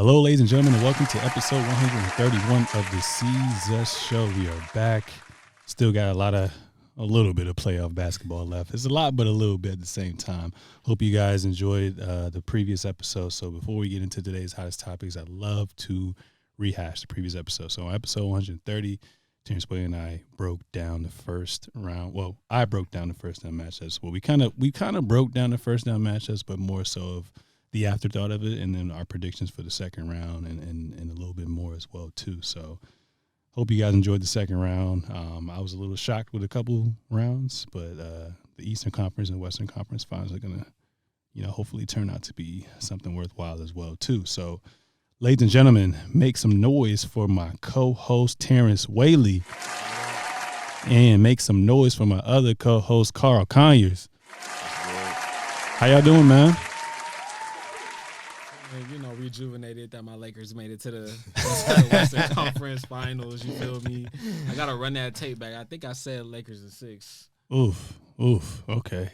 Hello, ladies and gentlemen, and welcome to episode 131 of the Seezus Show. We are back. Still got a little bit of playoff basketball left. It's a lot, but a little bit at the same time. Hope you guys enjoyed the previous episode. So before we get into today's hottest topics, I'd love to rehash the previous episode. So on episode 130, Terrence Whaley and I broke down the first round. Well, I broke down the first round matchups. Well, we kind of broke down the first round matchups, but more so of the afterthought of it, and then our predictions for the second round and a little bit more as well too. So hope you guys enjoyed the second round. I was a little shocked with a couple rounds, but the Eastern Conference and Western Conference finals are gonna, hopefully turn out to be something worthwhile as well too. So, ladies and gentlemen, make some noise for my co-host Terrence Whaley, and make some noise for my other co-host Carl Conyers. How y'all doing, man? Rejuvenated that my Lakers made it to the Western Conference Finals. You feel me? I gotta run that tape back. I think I said Lakers in 6. Oof. Okay.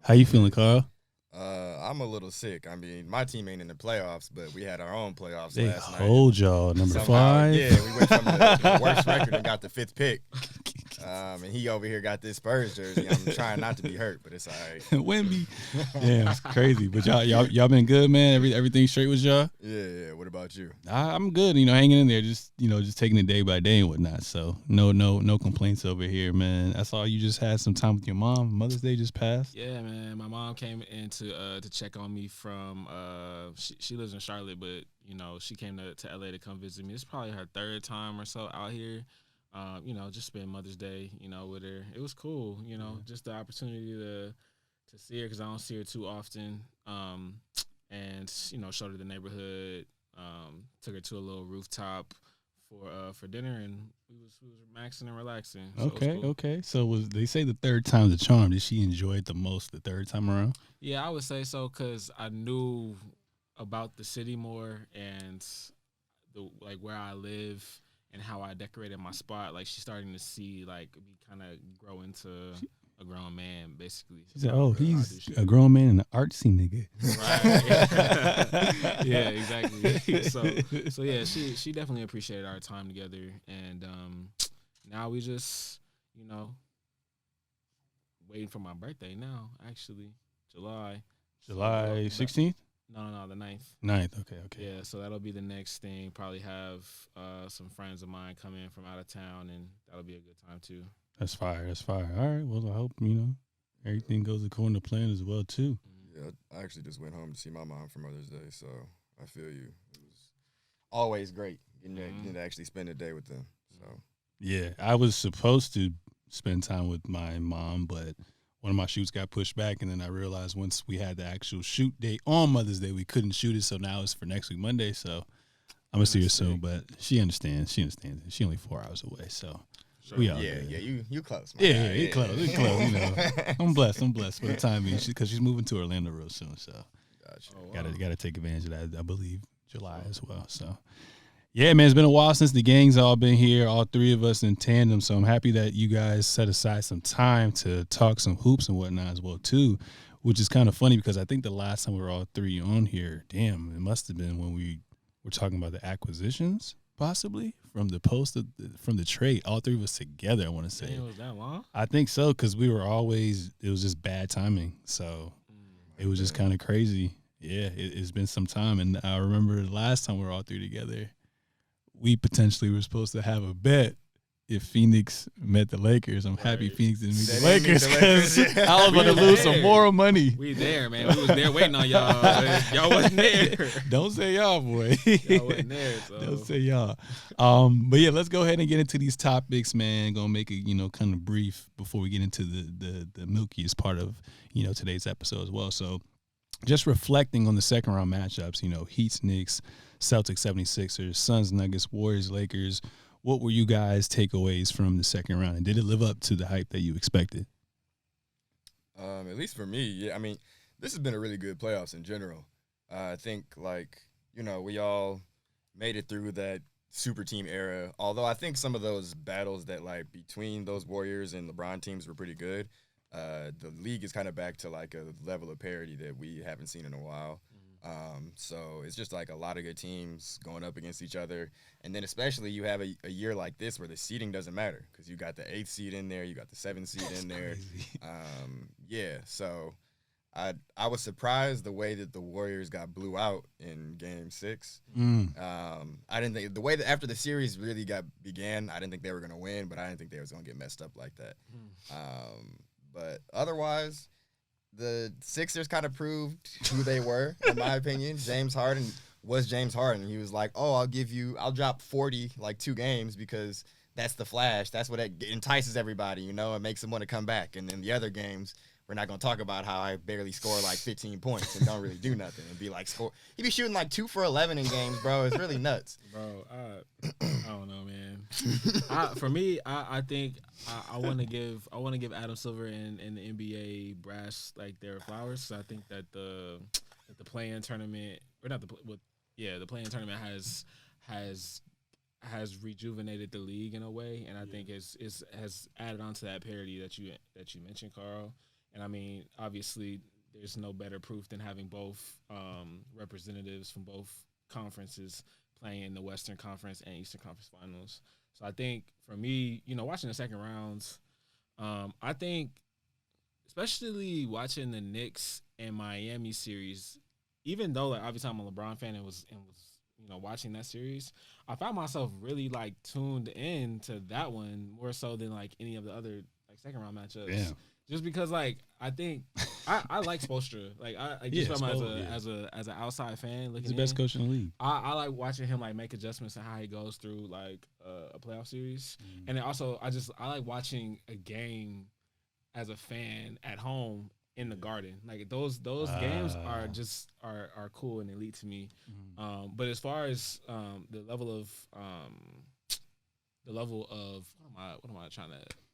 How you feeling, Carl? I'm a little sick. I mean, my team ain't in the playoffs, but we had our own playoffs they last night. Hold y'all number Somehow, 5. Yeah, we went from the worst record and got the 5th pick. And he over here got this Spurs jersey. I'm trying not to be hurt, but it's all right. Wemby. Damn, it's crazy. But y'all been good, man. Everything straight with y'all? Yeah. What about you? I'm good. Hanging in there, just taking it day by day and whatnot. So no complaints over here, man. I saw you just had some time with your mom. Mother's Day just passed. Yeah, man. My mom came in to check on me from she lives in Charlotte, but she came to LA to come visit me. It's probably her 3rd time or so out here. Just spend Mother's Day, with her. It was cool, just the opportunity to see her because I don't see her too often. And showed her the neighborhood. Took her to a little rooftop for dinner, and we was maxing and relaxing. So Okay. So they say the 3rd time's the charm? Did she enjoy it the most the 3rd time around? Yeah, I would say so because I knew about the city more and where I live. And how I decorated my spot, she's starting to see me kind of grow into a grown man, basically. She said, "Oh, he's a grown man and an artsy nigga." Right. Yeah, exactly. So yeah, she definitely appreciated our time together, and now we just waiting for my birthday now. Actually, July 16th. No, the 9th. 9th, okay. Yeah, so that'll be the next thing. Probably have some friends of mine come in from out of town, and that'll be a good time too. That's fire. All right, well, I hope, everything goes according to plan as well, too. Yeah, I actually just went home to see my mom for Mother's Day, so I feel you. It was always great getting to actually spend a day with them. So yeah, I was supposed to spend time with my mom, but one of my shoots got pushed back, and then I realized once we had the actual shoot date on Mother's Day, we couldn't shoot it, so now it's for next week, Monday, so I'm going to see her soon, but she understands. She's only 4 hours away, so we all good. Yeah, you close. Yeah, you're close. You're close, I'm blessed for the time being, because she's moving to Orlando real soon, so Gotcha. Got to take advantage of that, I believe, July as well, so. Yeah, man, it's been a while since the gang's all been here, all 3 of us in tandem, so I'm happy that you guys set aside some time to talk some hoops and whatnot as well, too, which is kind of funny because I think the last time we were all 3 on here, damn, it must have been when we were talking about the acquisitions, possibly, from the trade, all 3 of us together, I want to say. Damn, it was that long? I think so, because it was just bad timing, so it was just kind of crazy. Yeah, it's been some time, and I remember the last time we were all 3 together, we potentially were supposed to have a bet if Phoenix met the Lakers. I'm happy Phoenix didn't meet the Lakers because I was going to lose some more money. We there, man. We was there waiting on y'all. Y'all wasn't there. Don't say y'all, boy. Y'all wasn't there. So. Don't say y'all. But yeah, let's go ahead and get into these topics, man. Gonna make it, kind of brief before we get into the milkiest part of, today's episode as well. So just reflecting on the second round matchups, Heat, Knicks, Celtics, 76ers, Suns, Nuggets, Warriors, Lakers. What were you guys' takeaways from the second round, and did it live up to the hype that you expected? At least for me, yeah. I mean, this has been a really good playoffs in general. I think, we all made it through that super team era, although I think some of those battles that, between those Warriors and LeBron teams were pretty good. The league is kind of back to, a level of parity that we haven't seen in a while. So it's just like a lot of good teams going up against each other. And then especially you have a year like this where the seeding doesn't matter because you got the 8th seed in there, you got the 7th seed in there. Yeah, so I was surprised the way that the Warriors got blew out in Game 6. I didn't think the way that after the series really began, I didn't think they were going to win, but I didn't think they was going to get messed up like that. But otherwise, the Sixers kind of proved who they were, in my opinion. James Harden was James Harden. He was like, oh, I'll drop 40 like 2 games because that's the flash. That's what entices everybody, you know, and makes them want to come back. And then the other games, we're not going to talk about how I barely score like 15 points and don't really do nothing and be like, he be shooting like 2 for 11 in games, bro. It's really nuts. Bro, I don't know, man. For me, I think I want to give Adam Silver and the NBA brass like their flowers. So I think that the play-in tournament, or not the play-in tournament has rejuvenated the league in a way, and I think has added on to that parity that you mentioned, Carl. And I mean, obviously, there's no better proof than having both representatives from both conferences playing in the Western Conference and Eastern Conference Finals. So I think for me, you know, watching the second rounds, I think, especially watching the Knicks and Miami series, even though like obviously I'm a LeBron fan and was you know watching that series, I found myself really like tuned in to that one more so than like any of the other like second round matchups. Yeah. Just because, like, I think I like Spoelstra. Like, I just from as an outside fan looking. He's the best coach in the league. I like watching him like make adjustments and how he goes through like a playoff series, and then also I like watching a game as a fan at home in the Garden. Like those games are just are cool and elite to me. But as far as the level of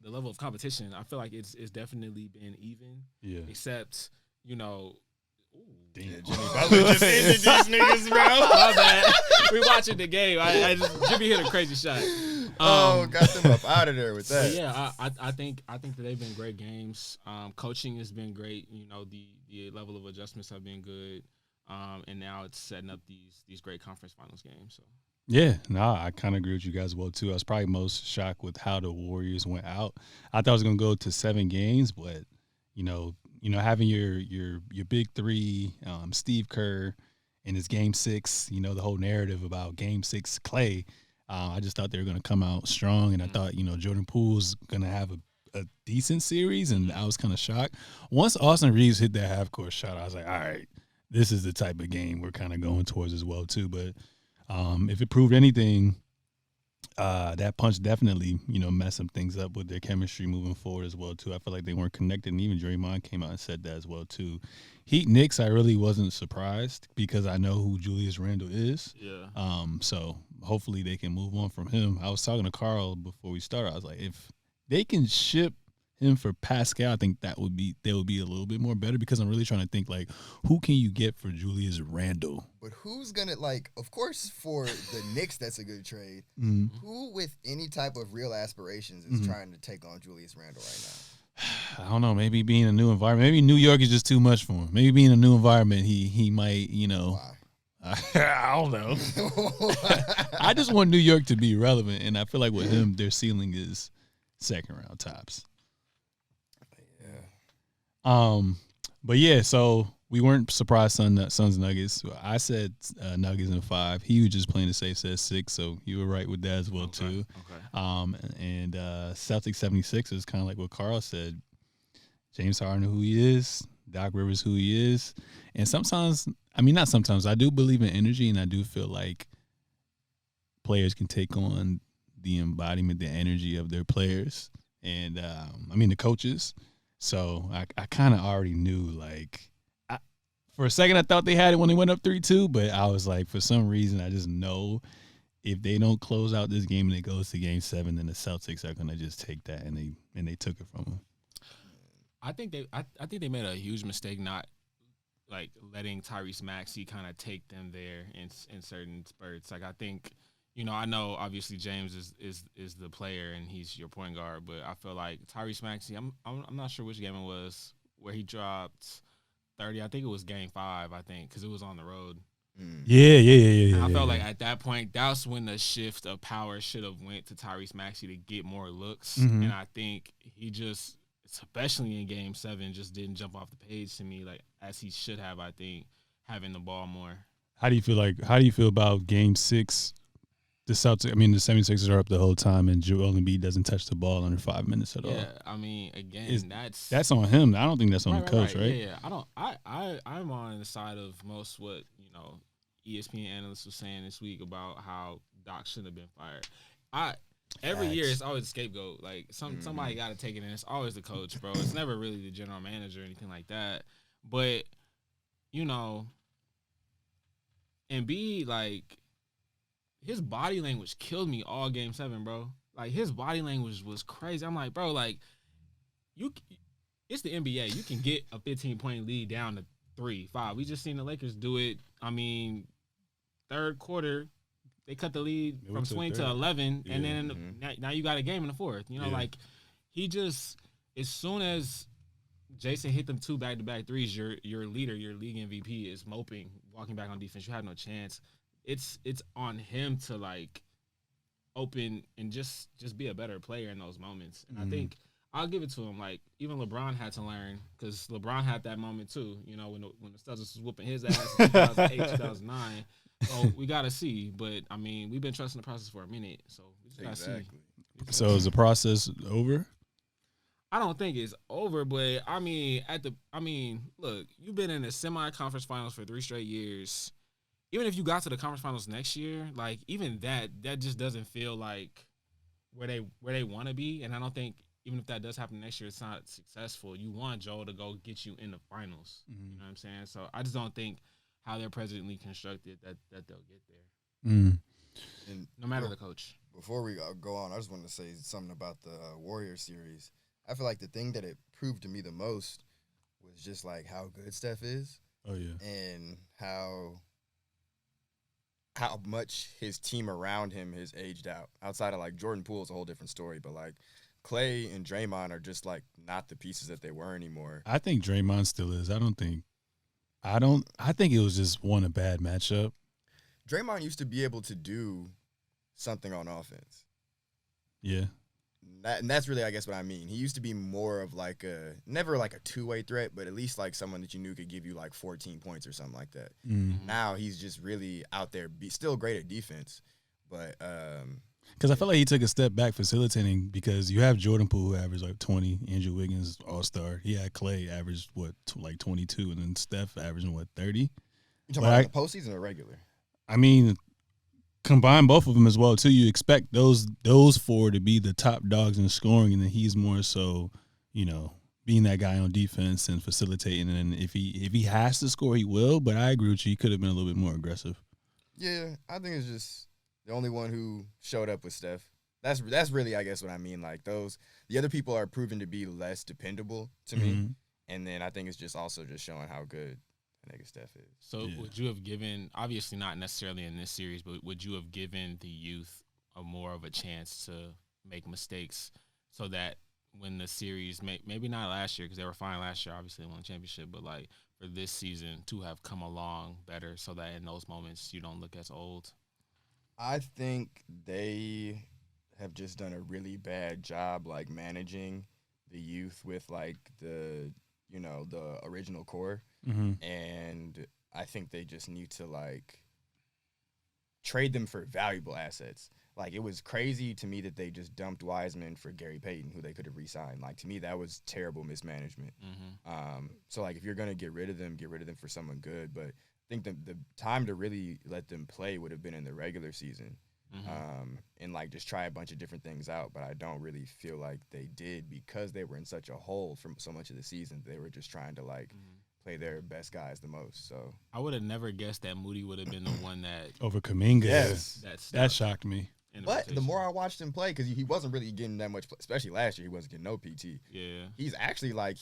the level of competition, I feel like it's definitely been even. Yeah. Except, you know, Jimmy Butler just ended these niggas, bro. My bad. We watching the game. Jimmy hit a crazy shot. Got them up out of there with that. Yeah, I think that they've been great games. Coaching has been great. You know, the level of adjustments have been good. And now it's setting up these great conference finals games. So. Yeah, I kind of agree with you guys well too. I was probably most shocked with how the Warriors went out. I thought it was gonna go to 7 games, but you know, having your big three, Steve Kerr, in his Game 6, you know, the whole narrative about Game 6 Clay. I just thought they were gonna come out strong, and I thought Jordan Poole's gonna have a decent series, and I was kind of shocked. Once Austin Reeves hit that half court shot, I was like, all right, this is the type of game we're kind of going towards as well too, but. If it proved anything, that punch definitely, messed some things up with their chemistry moving forward as well, too. I feel like they weren't connected, and even Draymond came out and said that as well, too. Heat Knicks, I really wasn't surprised because I know who Julius Randle is. Yeah. So hopefully they can move on from him. I was talking to Carl before we started. I was like, if they can ship him for Pascal, I think they would be a little bit more better because I'm really trying to think, like, who can you get for Julius Randle? But who's going to, like, of course, for the Knicks, that's a good trade. Who with any type of real aspirations is trying to take on Julius Randle right now? I don't know. Maybe being in a new environment. Maybe New York is just too much for him. Maybe being in a new environment, he might, Why? I don't know. I just want New York to be relevant, and I feel like with him, their ceiling is second round tops. But yeah, so we weren't surprised Suns Nuggets. I said Nuggets in 5. He was just playing it safe, said 6, so you were right with that as well too. Okay. And Celtics 76ers, kind of like what Carl said. James Harden, who he is. Doc Rivers, who he is. And not sometimes. I do believe in energy, and I do feel like players can take on the embodiment, the energy of their players, and the coaches. So I kind of already knew, like, for a second I thought they had it when they went up 3-2, but I was like, for some reason, I just know if they don't close out this game and it goes to Game 7, then the Celtics are gonna just take that, and they took it from them. I think they made a huge mistake not like letting Tyrese Maxey kind of take them there in certain spurts. Like I think. I know obviously James is the player and he's your point guard, but I feel like Tyrese Maxey, I'm not sure which game it was where he dropped 30. I think it was game 5, I think, because it was on the road. Yeah. And I felt like at that point, that's when the shift of power should have went to Tyrese Maxey to get more looks. Mhm. And I think he just, especially in game 7, just didn't jump off the page to me like as he should have, I think, having the ball more. How do you feel about game 6? The 76ers are up the whole time, and Joel Embiid doesn't touch the ball under 5 minutes at all. Yeah, I mean, again, that's on him. I don't think that's on the coach, right? Yeah. I'm on the side of most what ESPN analysts were saying this week about how Doc shouldn't have been fired. Every year it's always a scapegoat. Like somebody got to take it, and it's always the coach, bro. It's never really the general manager or anything like that. But Embiid, like, his body language killed me all game 7, bro. Like, his body language was crazy. I'm like, bro, like, it's the NBA. You can get a 15-point lead down to 3, 5. We just seen the Lakers do it. I mean, third quarter, they cut the lead from 20 to 11, and then now you got a game in the fourth. Like, he just, as soon as Jason hit them 2 back-to-back threes, your leader, your league MVP is moping, walking back on defense. You have no chance. It's on him to, like, open and just be a better player in those moments. And I think I'll give it to him. Like, even LeBron had to learn, because LeBron had that moment too. When the Celtics was whooping his ass in 2008, 2009. So we gotta see. But I mean, we've been trusting the process for a minute, so we just gotta see. So is the process over? I don't think it's over, but I mean, look, you've been in the semi-conference finals for 3 straight years. Even if you got to the conference finals next year, like, even that just doesn't feel like where they want to be. And I don't think, even if that does happen next year, it's not successful. You want Joel to go get you in the finals. You know what I'm saying? So I just don't think how they're presently constructed that they'll get there. And no matter the coach. Before we go on, I just wanted to say something about the Warriors series. I feel like the thing that it proved to me the most was just, like, how good Steph is. Oh, yeah. And how much his team around him has aged out. Outside of, like, Jordan Poole is a whole different story, but, like, Clay and Draymond are just, like, not the pieces that they were anymore. I think Draymond still is. I think it was just a bad matchup. Draymond used to be able to do something on offense. Yeah. And that's really, I guess, what I mean. He used to be more of, like, never like a two-way threat, but at least, like, someone that you knew could give you, like, 14 points or something like that. Now he's just really out there, still great at defense, but because I felt like he took a step back facilitating, because you have Jordan Poole, who averaged like 20, Andrew Wiggins, all-star. He had Clay averaged, like 22, and then Steph averaging, 30? You talking about the postseason or regular? I mean, combine both of them as well, too. You expect those 4 to be the top dogs in scoring, and then he's more so, being that guy on defense and facilitating. And if he has to score, he will. But I agree with you. He could have been a little bit more aggressive. Yeah, I think it's just the only one who showed up with Steph. That's really, I guess, what I mean. Like, the other people are proven to be less dependable to me. And then I think it's just also just showing how good nigga Steph is. So would you have given, obviously not necessarily in this series, but would you have given the youth more of a chance to make mistakes so that when the series, maybe not last year because they were fine last year, obviously they won the championship, but like for this season to have come along better so that in those moments you don't look as old? I think they have just done a really bad job, like, managing the youth with, like, the original core. And I think they just need to, like, trade them for valuable assets. Like, it was crazy to me that they just dumped Wiseman for Gary Payton, who they could have re-signed. Like, to me, that was terrible mismanagement. So, like, if you're going to get rid of them for someone good. But I think the time to really let them play would have been in the regular season. And, like, just try a bunch of different things out. But I don't really feel like they did, because they were in such a hole for so much of the season. They were just trying to, like, play their best guys the most. So I would have never guessed that Moody would have been the one that over Kuminga. Yes, that shocked me. But the more I watched him play, because he wasn't really getting that much, especially last year, he wasn't getting no PT. Yeah, he's actually, like,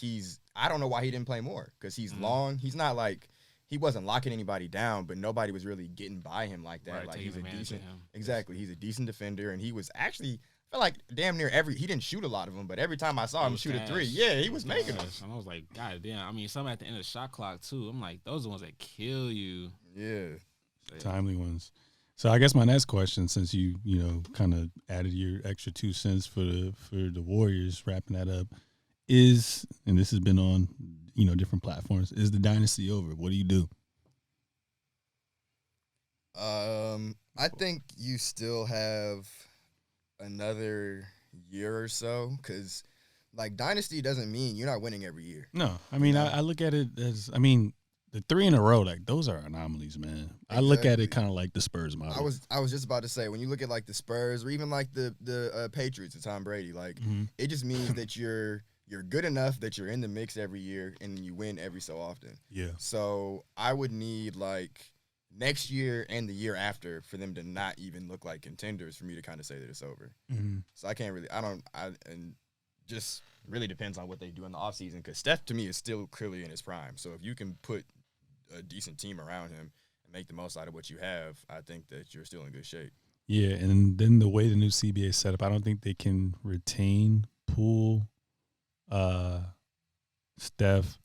I don't know why he didn't play more, because he's long. He's not like, he wasn't locking anybody down, but nobody was really getting by him like that. Right, like, he's a decent, him. Exactly, he's a decent defender, and he was actually, I felt like damn near he didn't shoot a lot of them, but every time I saw him shoot a three, he was making them. And I was like, God damn. I mean, some at the end of the shot clock too. I'm like, those are the ones that kill you. Yeah. Timely ones. So I guess my next question, since you kind of added your extra 2 cents for the Warriors, wrapping that up, is, and this has been on different platforms, is the dynasty over? What do you do? I think you still have another year or so, because like dynasty doesn't mean you're not winning every year. No, I mean I look at it as, I mean, the 3 in a row, like those are anomalies, man. Exactly. I look at it kind of like the Spurs model. I was just about to say, when you look at like the Spurs or even like the Patriots, Tom Brady, like it just means that you're good enough that you're in the mix every year and you win every so often. Yeah. So I would need like next year and the year after for them to not even look like contenders for me to kind of say that it's over. So I can't really, and just really depends on what they do in the offseason, because Steph to me is still clearly in his prime. So if you can put a decent team around him and make the most out of what you have, I think that you're still in good shape. Yeah, and then the way the new CBA is set up, I don't think they can retain Poole, Steph.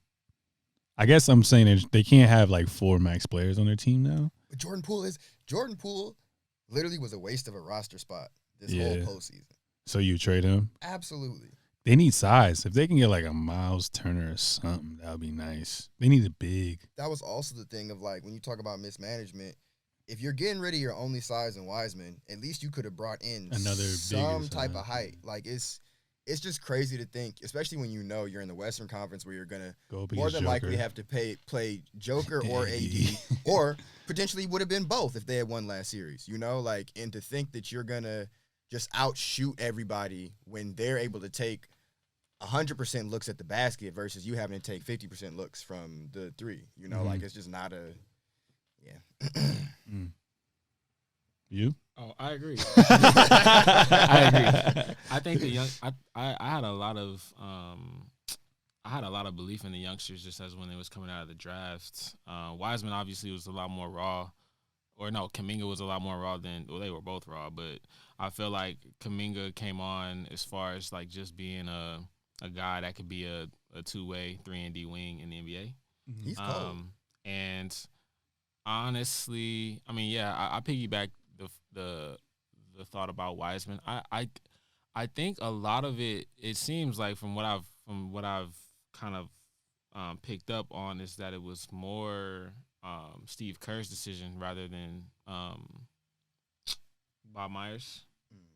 I guess I'm saying they can't have like 4 max players on their team now. But Jordan Poole literally was a waste of a roster spot this whole postseason. So you trade him? Absolutely. They need size. If they can get like a Miles Turner or something, that would be nice. They need a big. That was also the thing of like, when you talk about mismanagement, if you're getting rid of your only size in Wiseman, at least you could have brought in some type of height. Like it's just crazy to think, especially when you're in the Western Conference where you're gonna more than likely have to play Joker or AD, or potentially would have been both if they had won last series. And to think that you're gonna just outshoot everybody when they're able to take 100% looks at the basket versus you having to take 50% looks from the 3. Like it's just not a You? Oh, I agree. I agree. I think I had a lot of belief in the youngsters just as when they was coming out of the draft. Wiseman obviously was a lot more raw. Or no, Kuminga was a lot more raw they were both raw, but I feel like Kuminga came on as far as like just being a guy that could be a 2-way 3-and-D wing in the NBA. He's cold. And honestly, I mean, I piggyback the thought about Wiseman. I think a lot of it seems like from what I've kind of picked up on is that it was more Steve Kerr's decision rather than Bob Myers,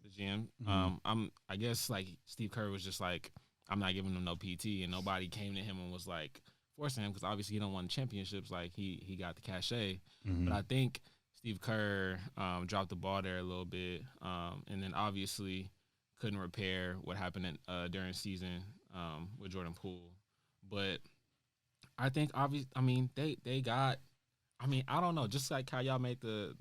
the GM. I guess like Steve Kerr was just like, I'm not giving him no PT, and nobody came to him and was like forcing him, because obviously he don't win championships. Like he got the cachet, but I think Steve Kerr dropped the ball there a little bit, and then obviously couldn't repair what happened during season with Jordan Poole. But I think they got. I mean, I don't know. Just like how y'all made the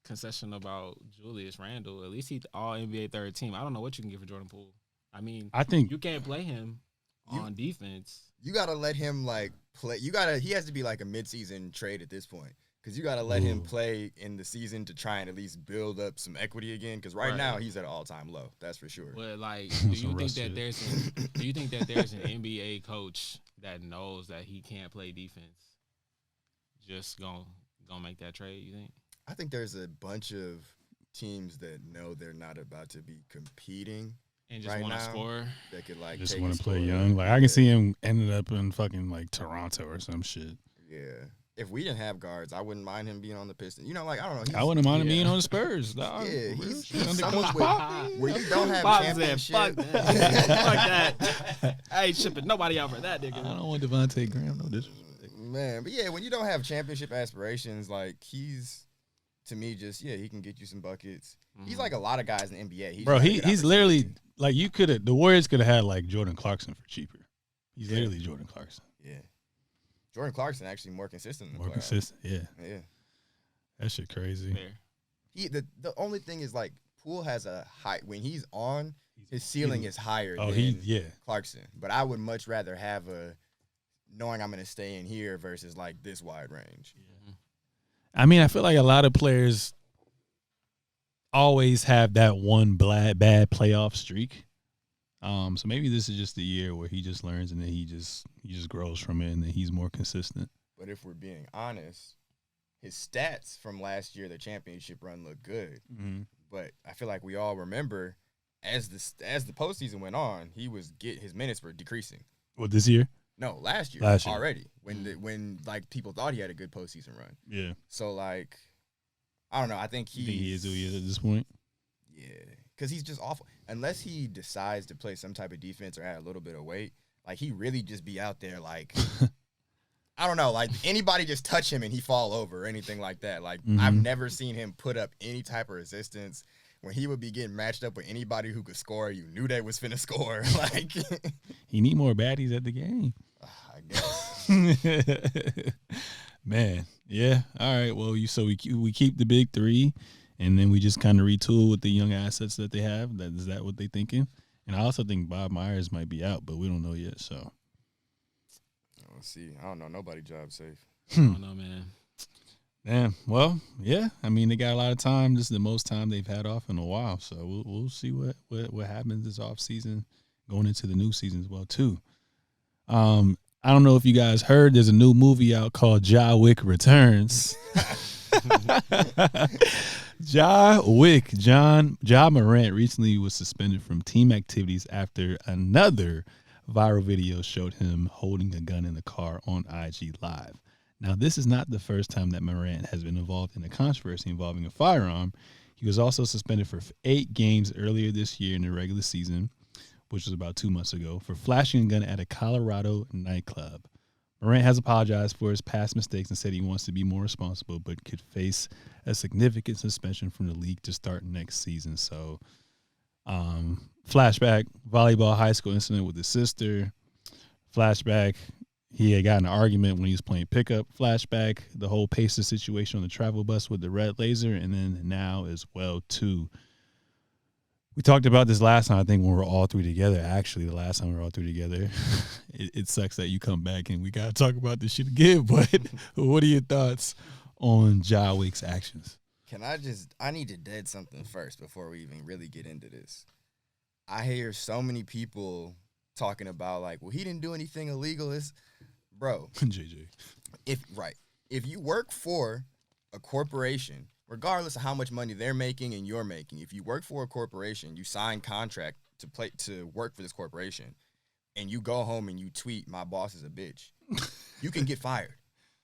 concession about Julius Randle, at least he's all NBA third team. I don't know what you can get for Jordan Poole. I mean, I think you can't play him on defense. You gotta let him like play. He has to be like a midseason trade at this point, because you gotta let him play in the season to try and at least build up some equity again. Because right now he's at an all-time low. That's for sure. But like, do you think that there's an NBA coach that knows that he can't play defense? Just gonna make that trade, you think? I think there's a bunch of teams that know they're not about to be competing and just want to score. That could like just want to play young. Like I can see him ended up in fucking like Toronto or some shit. Yeah. If we didn't have guards, I wouldn't mind him being on the Pistons. Like I don't know. I wouldn't mind him being on the Spurs. Dog. Yeah, he's someone where you don't have championship. Fuck that. I ain't shipping nobody out for that, nigga. I don't want Devontae Graham. No disrespect. Man, but yeah, when you don't have championship aspirations, like he's, to me, just he can get you some buckets. He's like a lot of guys in the NBA. He's literally like the Warriors could have had like Jordan Clarkson for cheaper. He's literally Jordan Clarkson. Yeah, Jordan Clarkson actually more consistent. More consistent, yeah. That shit crazy. Fair. The only thing is like Poole has a height when he's on. His ceiling is higher than Clarkson, but I would much rather have knowing I'm going to stay in here versus like this wide range. I mean, I feel like a lot of players, always have that one bad playoff streak. So maybe this is just the year where he just learns and then he just grows from it and then he's more consistent. But if we're being honest, his stats from last year, the championship run, looked good. Mm-hmm. But I feel like we all remember as the postseason went on, his minutes were decreasing. What, this year? No, last year already when like people thought he had a good postseason run. Yeah. So like, I don't know. I think he is who he is at this point. Yeah, because he's just awful. Unless he decides to play some type of defense or add a little bit of weight, like he really just be out there like, I don't know, like anybody just touch him and he fall over or anything like that. Like I've never seen him put up any type of resistance. When he would be getting matched up with anybody who could score, you knew they was finna score. Like he need more baddies at the game. I guess. Man, yeah. All right. Well, we keep the big three, and then we just kind of retool with the young assets that they have. Is that what they thinking? And I also think Bob Myers might be out, but we don't know yet. So let's see. I don't know. Nobody job safe. I don't know, man. Damn. Well, yeah. I mean, they got a lot of time. This is the most time they've had off in a while. So we'll see what happens this off season, going into the new season as well too. I don't know if you guys heard. There's a new movie out called John Wick Returns. John Morant recently was suspended from team activities after another viral video showed him holding a gun in the car on IG Live. Now, this is not the first time that Morant has been involved in a controversy involving a firearm. He was also suspended for 8 games earlier this year in the regular season, which was about 2 months ago, for flashing a gun at a Colorado nightclub. Morant has apologized for his past mistakes and said he wants to be more responsible, but could face a significant suspension from the league to start next season. So, flashback, volleyball high school incident with his sister. Flashback, he had got in an argument when he was playing pickup. Flashback, the whole Pacers situation on the travel bus with the red laser, and then now as well, too. We talked about this last time, I think, when we were all three together. Actually, the last time we were all three together. It sucks that you come back and we got to talk about this shit again, but what are your thoughts on Ja Wick's actions? I need to dead something first before we even really get into this. I hear so many people talking about, like, well, he didn't do anything illegal. Bro. JJ. If you work for a corporation, regardless of how much money they're making and you're making, if you work for a corporation, you sign contract to work for this corporation, and you go home and you tweet, "My boss is a bitch," you can get fired.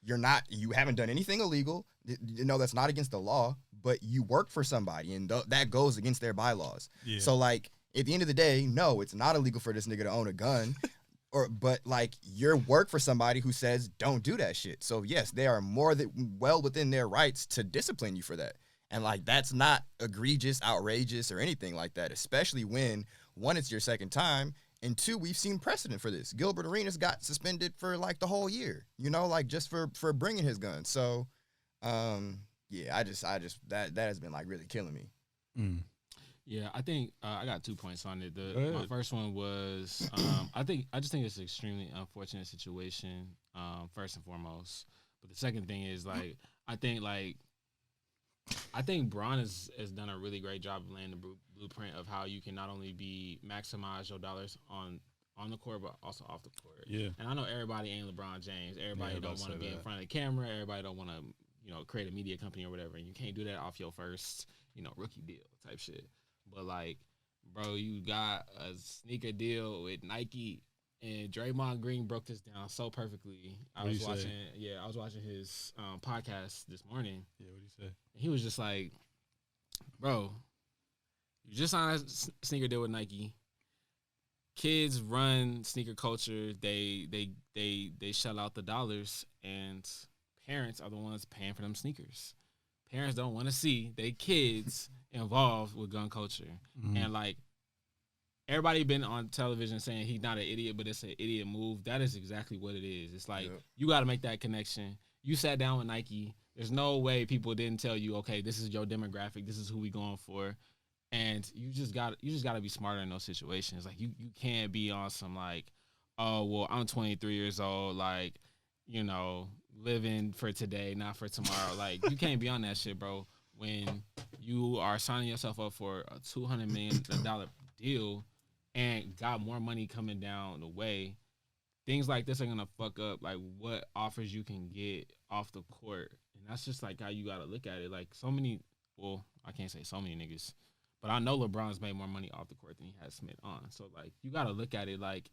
You haven't done anything illegal. That's not against the law, but you work for somebody, and that goes against their bylaws. Yeah. So, like, at the end of the day, no, it's not illegal for this nigga to own a gun. But like, you work for somebody who says don't do that shit. So yes, they are more than well within their rights to discipline you for that. And like, that's not egregious, outrageous, or anything like that. Especially when, 1, it's your second time, and 2, we've seen precedent for this. Gilbert Arenas got suspended for like the whole year. Like just for bringing his gun. So, yeah, I just that has been like really killing me. Mm. Yeah, I think I got 2 points on it. My first one was I just think it's an extremely unfortunate situation, first and foremost. But the second thing is, like, I think Bron has done a really great job of laying the blueprint of how you can not only maximize your dollars on the court, but also off the court. Yeah. And I know everybody ain't LeBron James. Everybody don't want to be in front of the camera. Everybody don't want to create a media company or whatever. And you can't do that off your first rookie deal type shit. But, like, bro, you got a sneaker deal with Nike, and Draymond Green broke this down so perfectly. I was watching his podcast this morning. Yeah, what did he say? And he was just like, bro, you just signed a sneaker deal with Nike. Kids run sneaker culture. They shell out the dollars, and parents are the ones paying for them sneakers. Parents don't want to see their kids involved with gun culture. Mm-hmm. And, like, everybody been on television saying he's not an idiot, but it's an idiot move. That is exactly what it is. It's like, you got to make that connection. You sat down with Nike. There's no way people didn't tell you, okay, this is your demographic. This is who we going for. And you just got to be smarter in those situations. Like, you can't be on some, like, oh, well, I'm 23 years old, like, living for today, not for tomorrow. Like, you can't be on that shit, bro. when you are signing yourself up for a $200 million deal and got more money coming down the way, things like this are gonna fuck up like what offers you can get off the court, and that's just like how you gotta look at it. Like so many, well, I can't say so many niggas, but I know LeBron's made more money off the court than he has Smith on. So like you gotta look at it like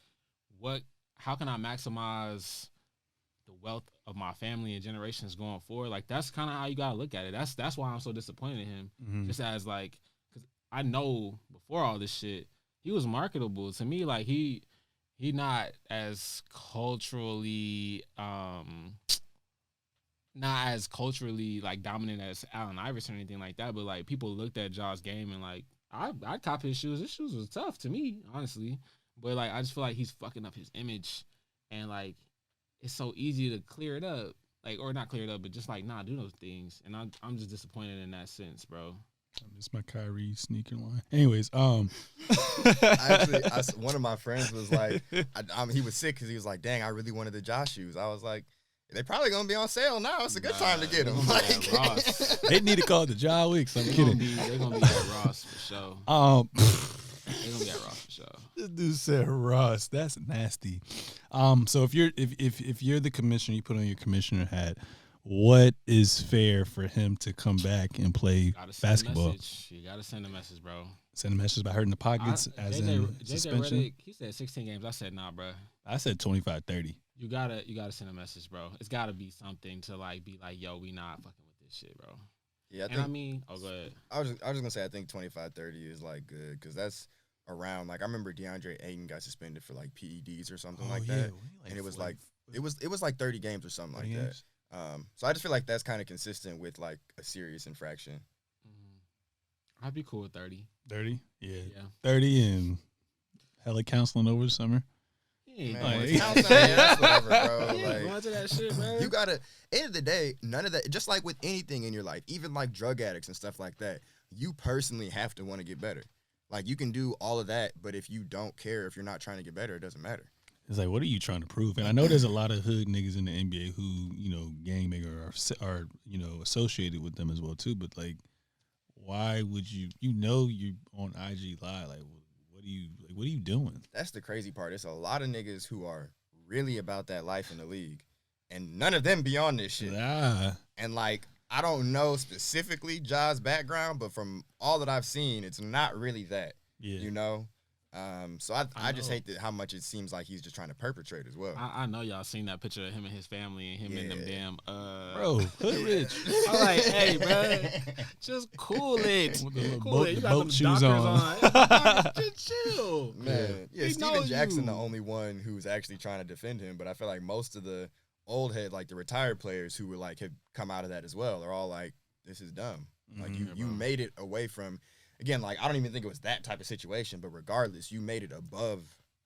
how can I maximize the wealth of my family and generations going forward? Like that's kind of how you gotta look at it. That's why I'm so disappointed in him. Mm-hmm. Just as like, cause I know before all this shit, he was marketable to me. Like he not as culturally like dominant as Allen Iverson or anything like that. But like people looked at Ja's game and like I cop his shoes. His shoes was tough to me, honestly. But like I just feel like he's fucking up his image, and like it's so easy to clear it up, like or not clear it up, but just like not do those things. And I'm just disappointed in that sense, bro. I miss my Kyrie sneaker line. Anyways, Actually, one of my friends was like, he was sick because he was like, dang, I really wanted the Josh shoes. I was like, they probably gonna be on sale now. It's a good time to get them. Like, Ross. they need to call the Jaw Weeks. I'm kidding. They're gonna be at Ross for sure. They're gonna be at Ross for sure. This dude said Ross. That's nasty. So if you're the commissioner, you put on your commissioner hat. What is fair for him to come back and play basketball? You gotta send a message, bro. Send a message about hurting the pockets in suspension. Redick, he said 16 games. I said nah, bro. I said 25-30. You gotta send a message, bro. It's gotta be something to like be like, yo, we not fucking with this shit, bro. Yeah, go ahead. I was just gonna say I think 25-30 is like good because that's around like I remember DeAndre Ayton got suspended for like PEDs or something like that, and it was like it was like 30 games or something like that. So I just feel like that's kind of consistent with like a serious infraction. Mm-hmm. I'd be cool with 30. 30? Yeah. 30 and hella counseling over the summer. That's whatever, bro. Like, going to that shit, bro. You gotta, end of the day, none of that, just like with anything in your life, even like drug addicts and stuff like that, you personally have to want to get better. Like you can do all of that, but if you don't care, if you're not trying to get better, it doesn't matter. It's like, what are you trying to prove? And I know there's a lot of hood niggas in the NBA who, gangbanger are associated with them as well too. But like, why would you on IG Live? Like, what are you doing? That's the crazy part. It's a lot of niggas who are really about that life in the league, and none of them be on this shit. And like, I don't know specifically Ja's background, but from all that I've seen, it's not really that. Yeah. So I just hate how much it seems like he's just trying to perpetrate as well. I know y'all seen that picture of him and his family and him in them damn bro, hood rich. I'm like, hey, bro, just cool it. Cool it. You got them shoes on. Just chill. Man. Yeah, Steven Jackson the only one who's actually trying to defend him, but I feel like most of the old head, like the retired players who were like have come out of that as well, are all like, this is dumb. Like you made it away from. Again, like, I don't even think it was that type of situation, but regardless, you made it above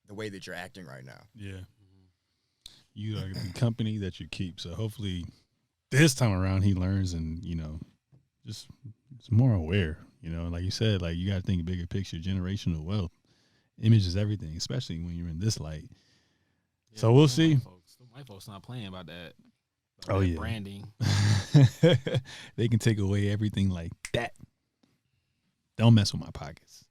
the way that you're acting right now. Yeah. You are the company that you keep. So hopefully this time around he learns and, just is more aware. Like you said, like you got to think bigger picture, generational wealth. Image is everything, especially when you're in this light. Yeah, so we'll see. White folks not playing about that. Branding. They can take away everything like that. Don't mess with my pockets.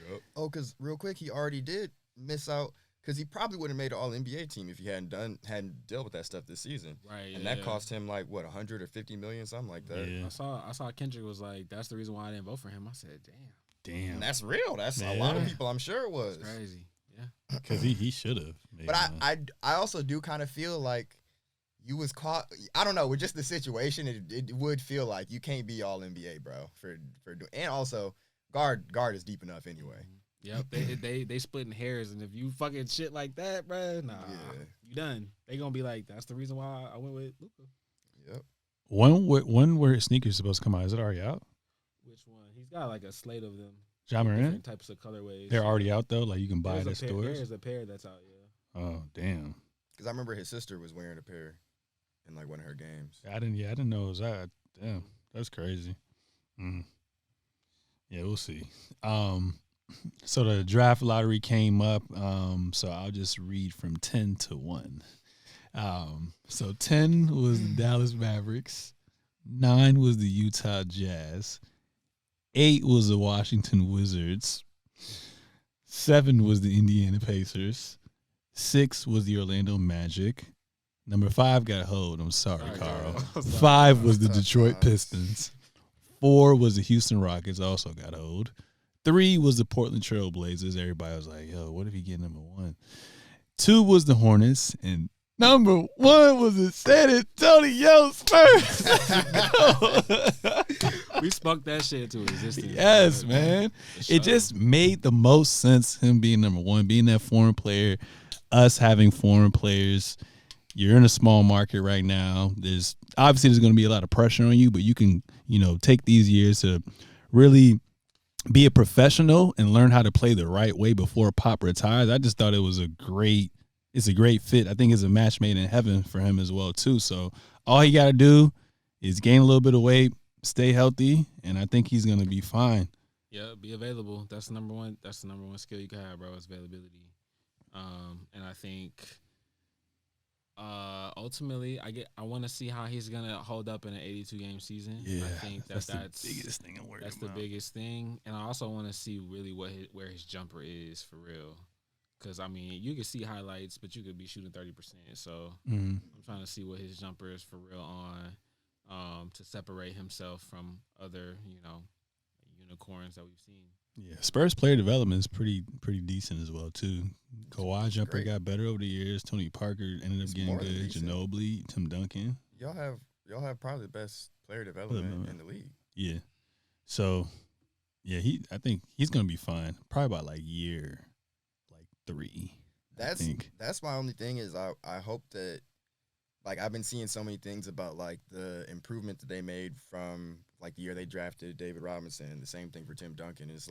Yep. Oh, because real quick, he already did miss out because he probably would have made an All-NBA team if he hadn't dealt with that stuff this season. Right. And that cost him like what, 100 or 50 million, something like that. Yeah. I saw Kendrick was like, that's the reason why I didn't vote for him. I said, damn. And that's real. That's a lot of people. I'm sure it was. That's crazy. Yeah. Because he should have. But I also do kind of feel like you was caught. I don't know. With just the situation, it would feel like you can't be All-NBA, bro. For doing, and also. Guard is deep enough anyway. Yep, they splitting hairs, and if you fucking shit like that, bro, you done. They gonna be like, that's the reason why I went with Luka. Yep. When were his sneakers supposed to come out? Is it already out? Which one? He's got like a slate of them. Ja Morant? Different types of colorways. They're already out though. Like you can buy it at stores. There's a pair that's out. Yeah. Oh damn. Because I remember his sister was wearing a pair in like one of her games. I didn't know it was that. Damn, that's crazy. Yeah, we'll see. So the draft lottery came up. So I'll just read from 10 to 1. So 10 was the Dallas Mavericks. 9 was the Utah Jazz. 8 was the Washington Wizards. 7 was the Indiana Pacers. 6 was the Orlando Magic. Number 5 got hold. I'm sorry, Carl. 5 was the Detroit Pistons. 4 was the Houston Rockets. Also got hold. 3 was the Portland Trail Blazers. Everybody was like, yo, what if he get number 1? 2 was the Hornets. And number 1 was the San Antonio Spurs. We spoke that shit into existence. Yes, man. It just made the most sense, him being number 1, being that foreign player, us having foreign players. You're in a small market right now. There's going to be a lot of pressure on you, but you can, take these years to really be a professional and learn how to play the right way before Pop retires. I just thought it was a great fit. I think it's a match made in heaven for him as well, too. So all he got to do is gain a little bit of weight, stay healthy, and I think he's going to be fine. Yeah, be available. That's the number one. That's the number one skill you can have, bro. Is availability. And I think ultimately, I want to see how he's gonna hold up in an 82-game season. Yeah, I think that's the biggest thing. That's the biggest thing, and I also want to see really where his jumper is for real. Because I mean, you can see highlights, but you could be shooting 30%. So I'm trying to see what his jumper is for real on, to separate himself from other unicorns that we've seen. Yeah, Spurs player development is pretty decent as well too. Kawhi jumper got better over the years. Tony Parker ended up getting good. Ginobili, Tim Duncan. Y'all have probably the best player development in the league. Yeah. So, yeah, I think he's gonna be fine. Probably about year 3. That's my only thing is I hope that I've been seeing so many things about the improvement that they made from the year they drafted David Robinson. The same thing for Tim Duncan. It's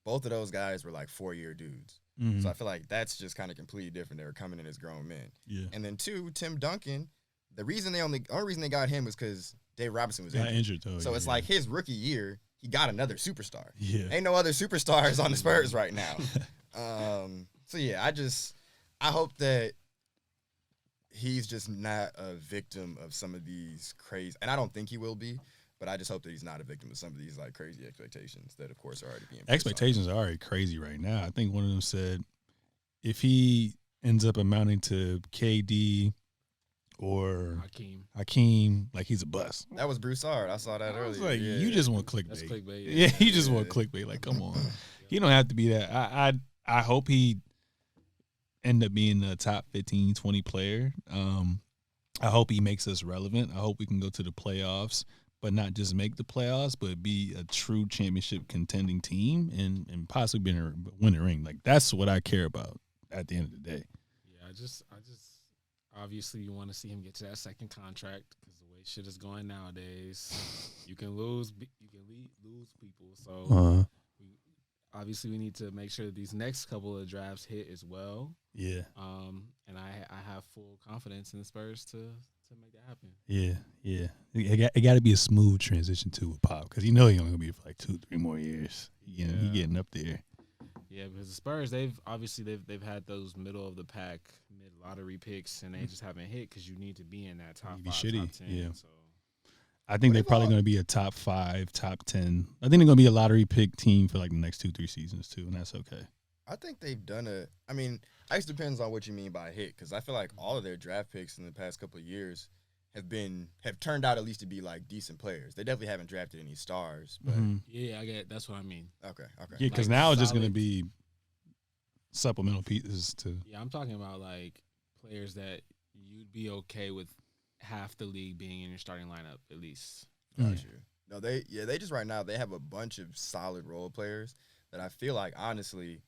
both of those guys were 4-year dudes. Mm-hmm. So I feel like that's just kind of completely different. They were coming in as grown men. Yeah. And then 2, Tim Duncan, the only reason they got him was because David Robinson was injured. So it's his rookie year, he got another superstar. Yeah. Ain't no other superstars on the Spurs right now. So yeah, I hope that he's just not a victim of some of these crazy, and I don't think he will be, but I just hope that he's not a victim of some of these crazy expectations that, of course, are already being placed expectations are already crazy right now. I think one of them said if he ends up amounting to KD or Hakeem, he's a bust. That was Broussard. I saw that earlier. I was like, you just want clickbait. That's clickbait. Yeah, you just want clickbait. Come on. He don't have to be that. I hope he end up being a top 15, 20 player. I hope he makes us relevant. I hope we can go to the playoffs, but not just make the playoffs, but be a true championship contending team and possibly win a ring. That's what I care about at the end of the day. Yeah, I just obviously you want to see him get to that second contract because the way shit is going nowadays, you can lose people. So obviously we need to make sure that these next couple of drafts hit as well. Yeah. And I have full confidence in the Spurs to make that happen. Yeah. It got to be a smooth transition too with Pop because he's only going to be for 2-3 more years. He getting up there. Yeah, because the Spurs, they've had those middle of the pack, mid lottery picks, and they just haven't hit because you need to be in that top 5, top 10. Yeah. So I think they're probably going to be a top 5, top 10. I think they're going to be a lottery pick team for the next 2-3 seasons too, and that's okay. I think they've done I guess it depends on what you mean by hit, because I feel like all of their draft picks in the past couple of years have turned out at least to be decent players. They definitely haven't drafted any stars, but yeah, I get that's what I mean. Okay. Yeah, because now it's just going to be supplemental pieces to. Yeah, I'm talking about players that you'd be okay with half the league being in your starting lineup at least. Got you. No, they just right now they have a bunch of solid role players that I feel honestly,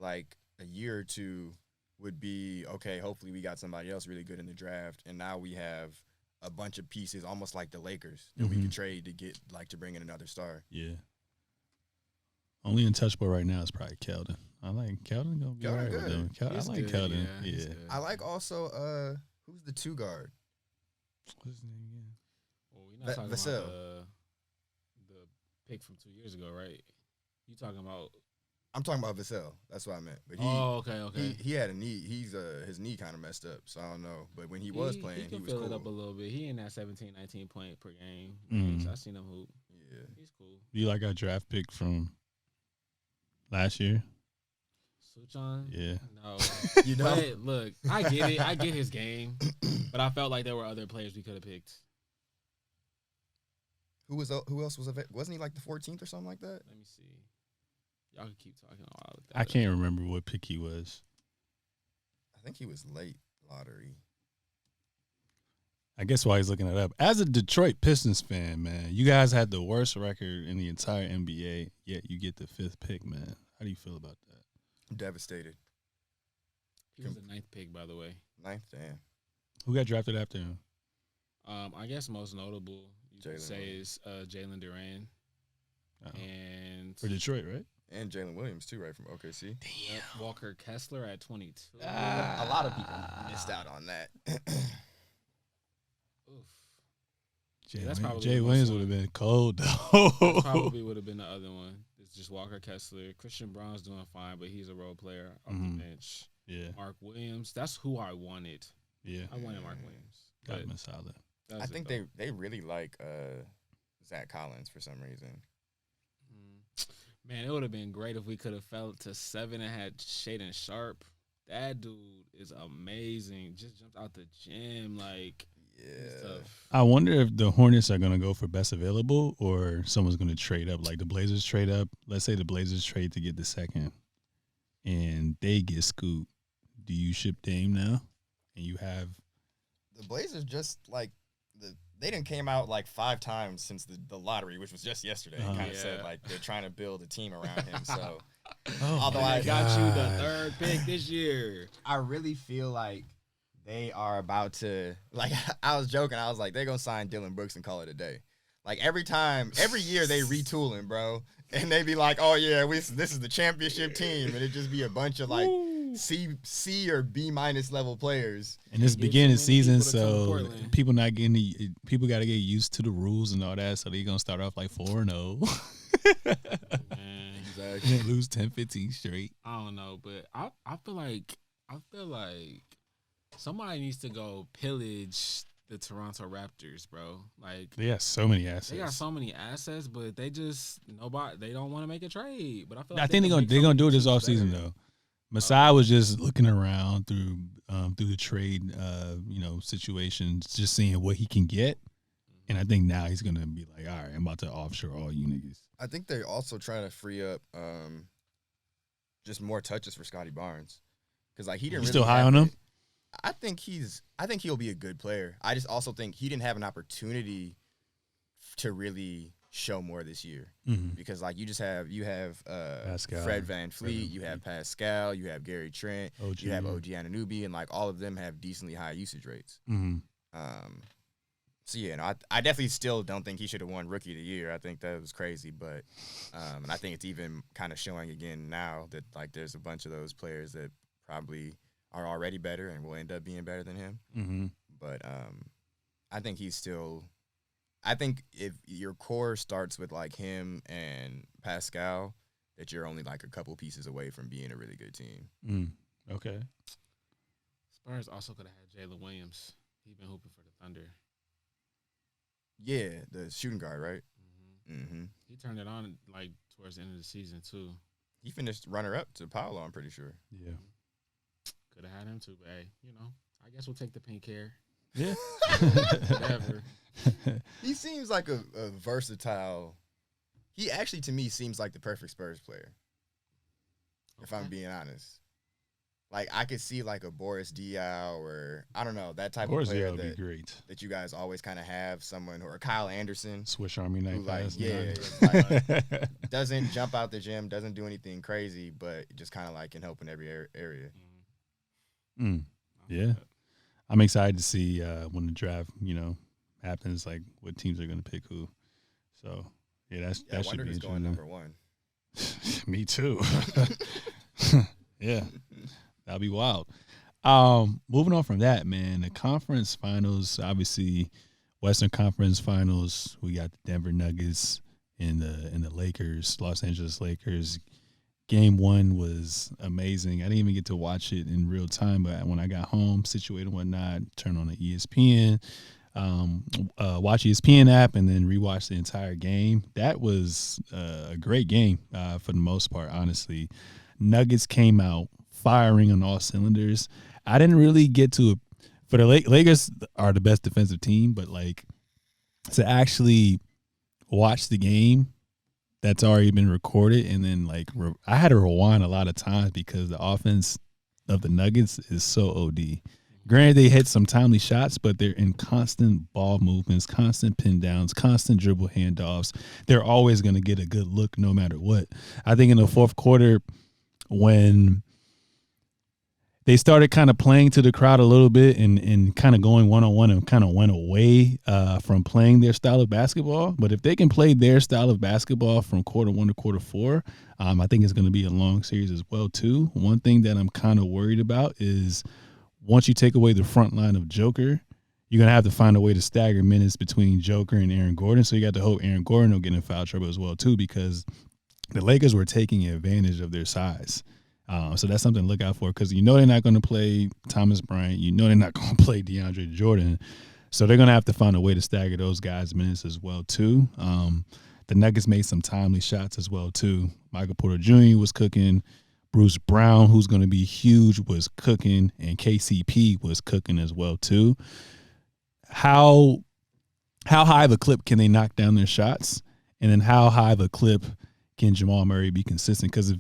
a year or two would be okay. Hopefully, we got somebody else really good in the draft, and now we have a bunch of pieces, almost like the Lakers, that we could trade to get to bring in another star. Yeah. Only untouchable right now is probably Keldon. I like Keldon. Gonna be all right with them. I like Keldon. Yeah. I like also who's the 2 guard? What's his name again? Well, we're not talking about the pick from 2 years ago, right? You talking about I'm talking about Vassell. That's what I meant. But okay. He had a knee. His knee kind of messed up, so I don't know. But when he was playing, he was fill cool. it up a little bit. He in that 17, 19 point per game. Mm. I seen him hoop. Yeah, he's cool. Do you like our draft pick from last year? Suchan? Yeah. No. But look, I get it. I get his game, but I felt like there were other players we could have picked. Who else was available? Wasn't he like the 14th or something like that? Let me see. Y'all can keep talking a while with that. I can't remember what pick he was. I think he was late lottery. I guess while he's looking it up, as a Detroit Pistons fan, man, you guys had the worst record in the entire NBA, yet you get the 5th pick, man. How do you feel about that? I'm devastated. He was the 9th pick, by the way. 9th, damn. Who got drafted after him? I guess most notable you could say Williams. is Jalen Duran. And for Detroit, right? And Jalen Williams too, right, from OKC. Yep, Walker Kessler at 22. A lot of people missed out on that. Oof. Jay Williams would have been cold though. That probably would have been the other one. It's just Walker Kessler. Christian Braun's doing fine, but he's a role player off the bench. Yeah. Mark Williams. That's who I wanted. Yeah. I wanted Mark Williams. Got him solid. I think they really like Zach Collins for some reason. Man, it would have been great if we could have fell to 7 and had Shaedon Sharp. That dude is amazing. Just jumped out the gym. Like, yeah. I wonder if the Hornets are going to go for best available or someone's going to trade up. Like the Blazers trade up. Let's say the Blazers trade to get the 2nd and they get Scoot. Do you ship Dame now? And you have. The Blazers just like they done came out like 5 times since the lottery, which was just yesterday. And kind of said like they're trying to build a team around him. So, although I got you the 3rd pick this year, I really feel like they are about to. Like I was joking, I was like they're gonna sign Dylan Brooks and call it a day. Like every year they retooling, bro, and they be like, oh yeah, this is the championship team, and it just be a bunch of like C or B- level players. And it's beginning season, so people got to get used to the rules and all that. So they're gonna start off like 4-0. Exactly. And lose 10-15 straight. I don't know, but I feel like somebody needs to go pillage the Toronto Raptors, bro. Like they got so many assets. They got so many assets, but they don't want to make a trade. But I feel like I think they're gonna do it this offseason though. Masai was just looking around through the trade situations, just seeing what he can get. And I think now he's gonna be like, all right, I'm about to offshore all you niggas. I think they're also trying to free up just more touches for Scotty Barnes. Because like he didn't You really still high on him? I think he'll be a good player. I just also think he didn't have an opportunity to really show more this year because like you have Fred VanVleet, you have Pascal, you have Gary Trent, you have OG Anunoby, and like all of them have decently high usage rates. So yeah, no, I definitely still don't think he should have won Rookie of the Year. I think that was crazy, but and I think it's even kind of showing again now that like there's a bunch of those players that probably are already better and will end up being better than him. But I think he's still. I think if your core starts with like him and Pascal, that you're only like a couple pieces away from being a really good team. Okay. Spurs also could have had Jalen Williams. He's been hooping for the Thunder. Yeah, the shooting guard, right? He turned it on like towards the end of the season too. He finished runner-up to Paolo, I'm pretty sure. Yeah. Could have had him too, but hey, I guess we'll take the pink hair. Yeah. Whatever. He seems like a versatile. He actually, to me, seems like the perfect Spurs player. If I'm being honest. Like, I could see like a Boris Diaw or, I don't know, that type of player would be great. That you guys always kind of have. Someone, or Kyle Anderson. Swiss Army knife. Like, doesn't jump out the gym, doesn't do anything crazy, but just kind of like can help in every area. Yeah. I'm excited to see when the draft, happens, like what teams are going to pick who. So, yeah, that should be interesting. Who's going number 1. Me too. Yeah, that'll be wild. Moving on from that, man, the conference finals, obviously, Western Conference Finals, we got the Denver Nuggets and the Lakers, Los Angeles Lakers, Game 1 was amazing. I didn't even get to watch it in real time, but when I got home, situated and whatnot, turned on the ESPN, watch ESPN app, and then rewatch the entire game. That was a great game for the most part, honestly. Nuggets came out firing on all cylinders. I didn't really get to for the Lakers are the best defensive team, but like to actually watch the game that's already been recorded, and then like I had to rewind a lot of times because the offense of the Nuggets is so OD. Granted, they hit some timely shots, but they're in constant ball movements, constant pin downs, constant dribble handoffs. They're always going to get a good look no matter what. I think in the fourth quarter, when they started kind of playing to the crowd a little bit and kind of going one-on-one and kind of went away from playing their style of basketball. But if they can play their style of basketball from quarter 1 to quarter 4, I think it's going to be a long series as well, too. One thing that I'm kind of worried about is once you take away the front line of Joker, you're going to have to find a way to stagger minutes between Joker and Aaron Gordon. So you got to hope Aaron Gordon will get in foul trouble as well, too, because the Lakers were taking advantage of their size. So that's something to look out for because you know they're not going to play Thomas Bryant. You know they're not going to play DeAndre Jordan. So they're going to have to find a way to stagger those guys' minutes as well, too. The Nuggets made some timely shots as well, too. Michael Porter Jr. was cooking. Bruce Brown, who's going to be huge, was cooking. And KCP was cooking as well, too. How high of a clip can they knock down their shots? And then how high of a clip can Jamal Murray be consistent? Because if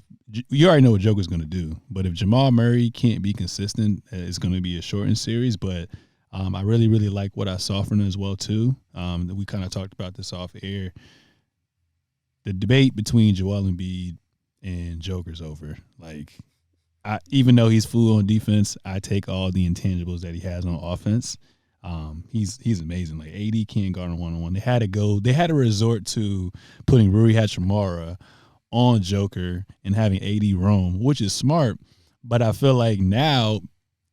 you already know what Joker's going to do, but if Jamal Murray can't be consistent, it's going to be a shortened series. But I really, really like what I saw from him as well, too. We kind of talked about this off air. The debate between Joel Embiid and Joker's over. Like, even though he's full on defense, I take all the intangibles that he has on offense. He's amazing. Like, AD can't guard on one-on-one. They had to resort to putting Rui Hachimura on Joker and having AD roam, which is smart. But I feel like now,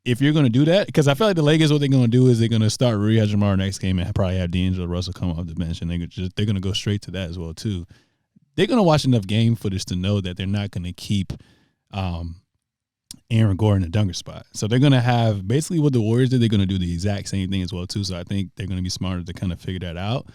if you're going to do that, because I feel like the Lakers, what they're going to do is they're going to start Rui Hachimura next game and probably have D'Angelo Russell come off the bench, and they're going to go straight to that as well too. They're going to watch enough game footage to know that they're not going to keep Aaron Gordon in a dunker spot. So they're going to have basically what the Warriors did. They're going to do the exact same thing as well too. So I think they're going to be smarter to kind of figure that out.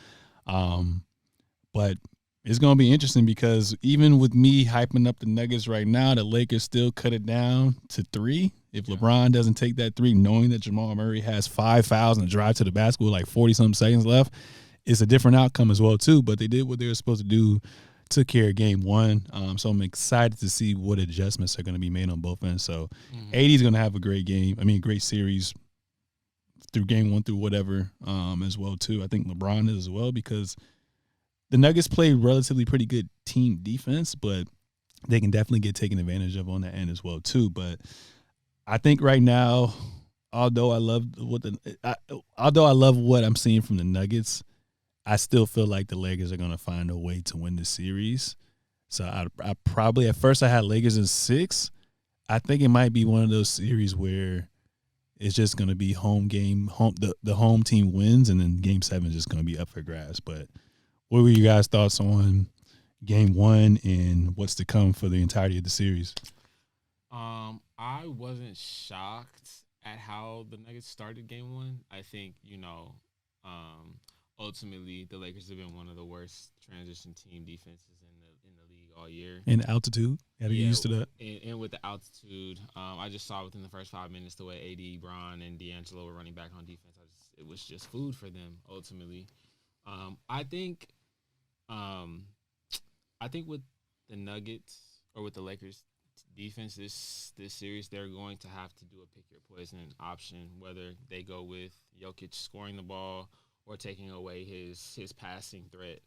But it's going to be interesting because even with me hyping up the Nuggets right now, the Lakers still cut it down to 3. If LeBron doesn't take that 3, knowing that Jamal Murray has 5 fouls and a drive to the basket with like 40-something seconds left, it's a different outcome as well too. But they did what they were supposed to do, took care of game 1. So I'm excited to see what adjustments are going to be made on both ends. So AD is going to have a great game. I mean, great series through game 1 through whatever as well too. I think LeBron is as well because the Nuggets play relatively pretty good team defense, but they can definitely get taken advantage of on that end as well too. But I think right now, although I love what I'm seeing from the Nuggets, I still feel like the Lakers are going to find a way to win the series. So I probably at first I had Lakers in 6. I think it might be one of those series where it's just going to be the home team wins, and then game 7 is just going to be up for grabs. But what were you guys' thoughts on game 1 and what's to come for the entirety of the series? I wasn't shocked at how the Nuggets started game 1. I think, ultimately the Lakers have been one of the worst transition team defenses in the league all year. And altitude, got to get used to that. And with the altitude, I just saw within the first 5 minutes the way AD, Bron, and D'Angelo were running back on defense. It was just food for them ultimately. I think with the Nuggets or with the Lakers defense this series, they're going to have to do a pick your poison option, whether they go with Jokic scoring the ball or taking away his passing threat.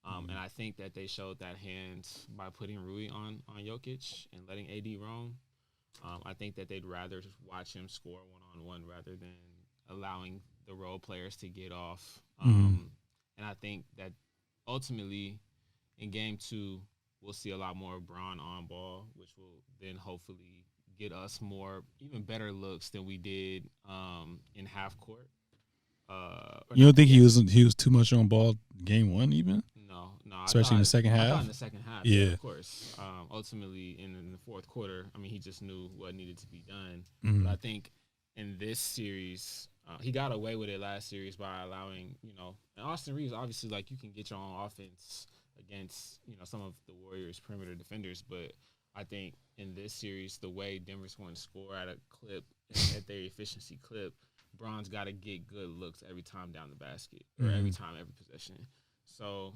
And I think that they showed that hand by putting Rui on Jokic and letting AD roam. I think that they'd rather watch him score one-on-one rather than allowing the role players to get off. And I think that ultimately in game 2, we'll see a lot more Bron on ball, which will then hopefully get us even better looks than we did in half court. You don't think he was too much on ball game 1 even? No. especially in the second half. I thought in the second half, Yeah, of course. Ultimately, in the fourth quarter, I mean, he just knew what needed to be done. Mm-hmm. But I think in this series, he got away with it last series by allowing, and Austin Reeves, obviously, like, you can get your own offense against, some of the Warriors' perimeter defenders. But I think in this series, the way Denver's going to score at a clip, at their efficiency clip, Bron's got to get good looks every time down the basket or every time, every possession. So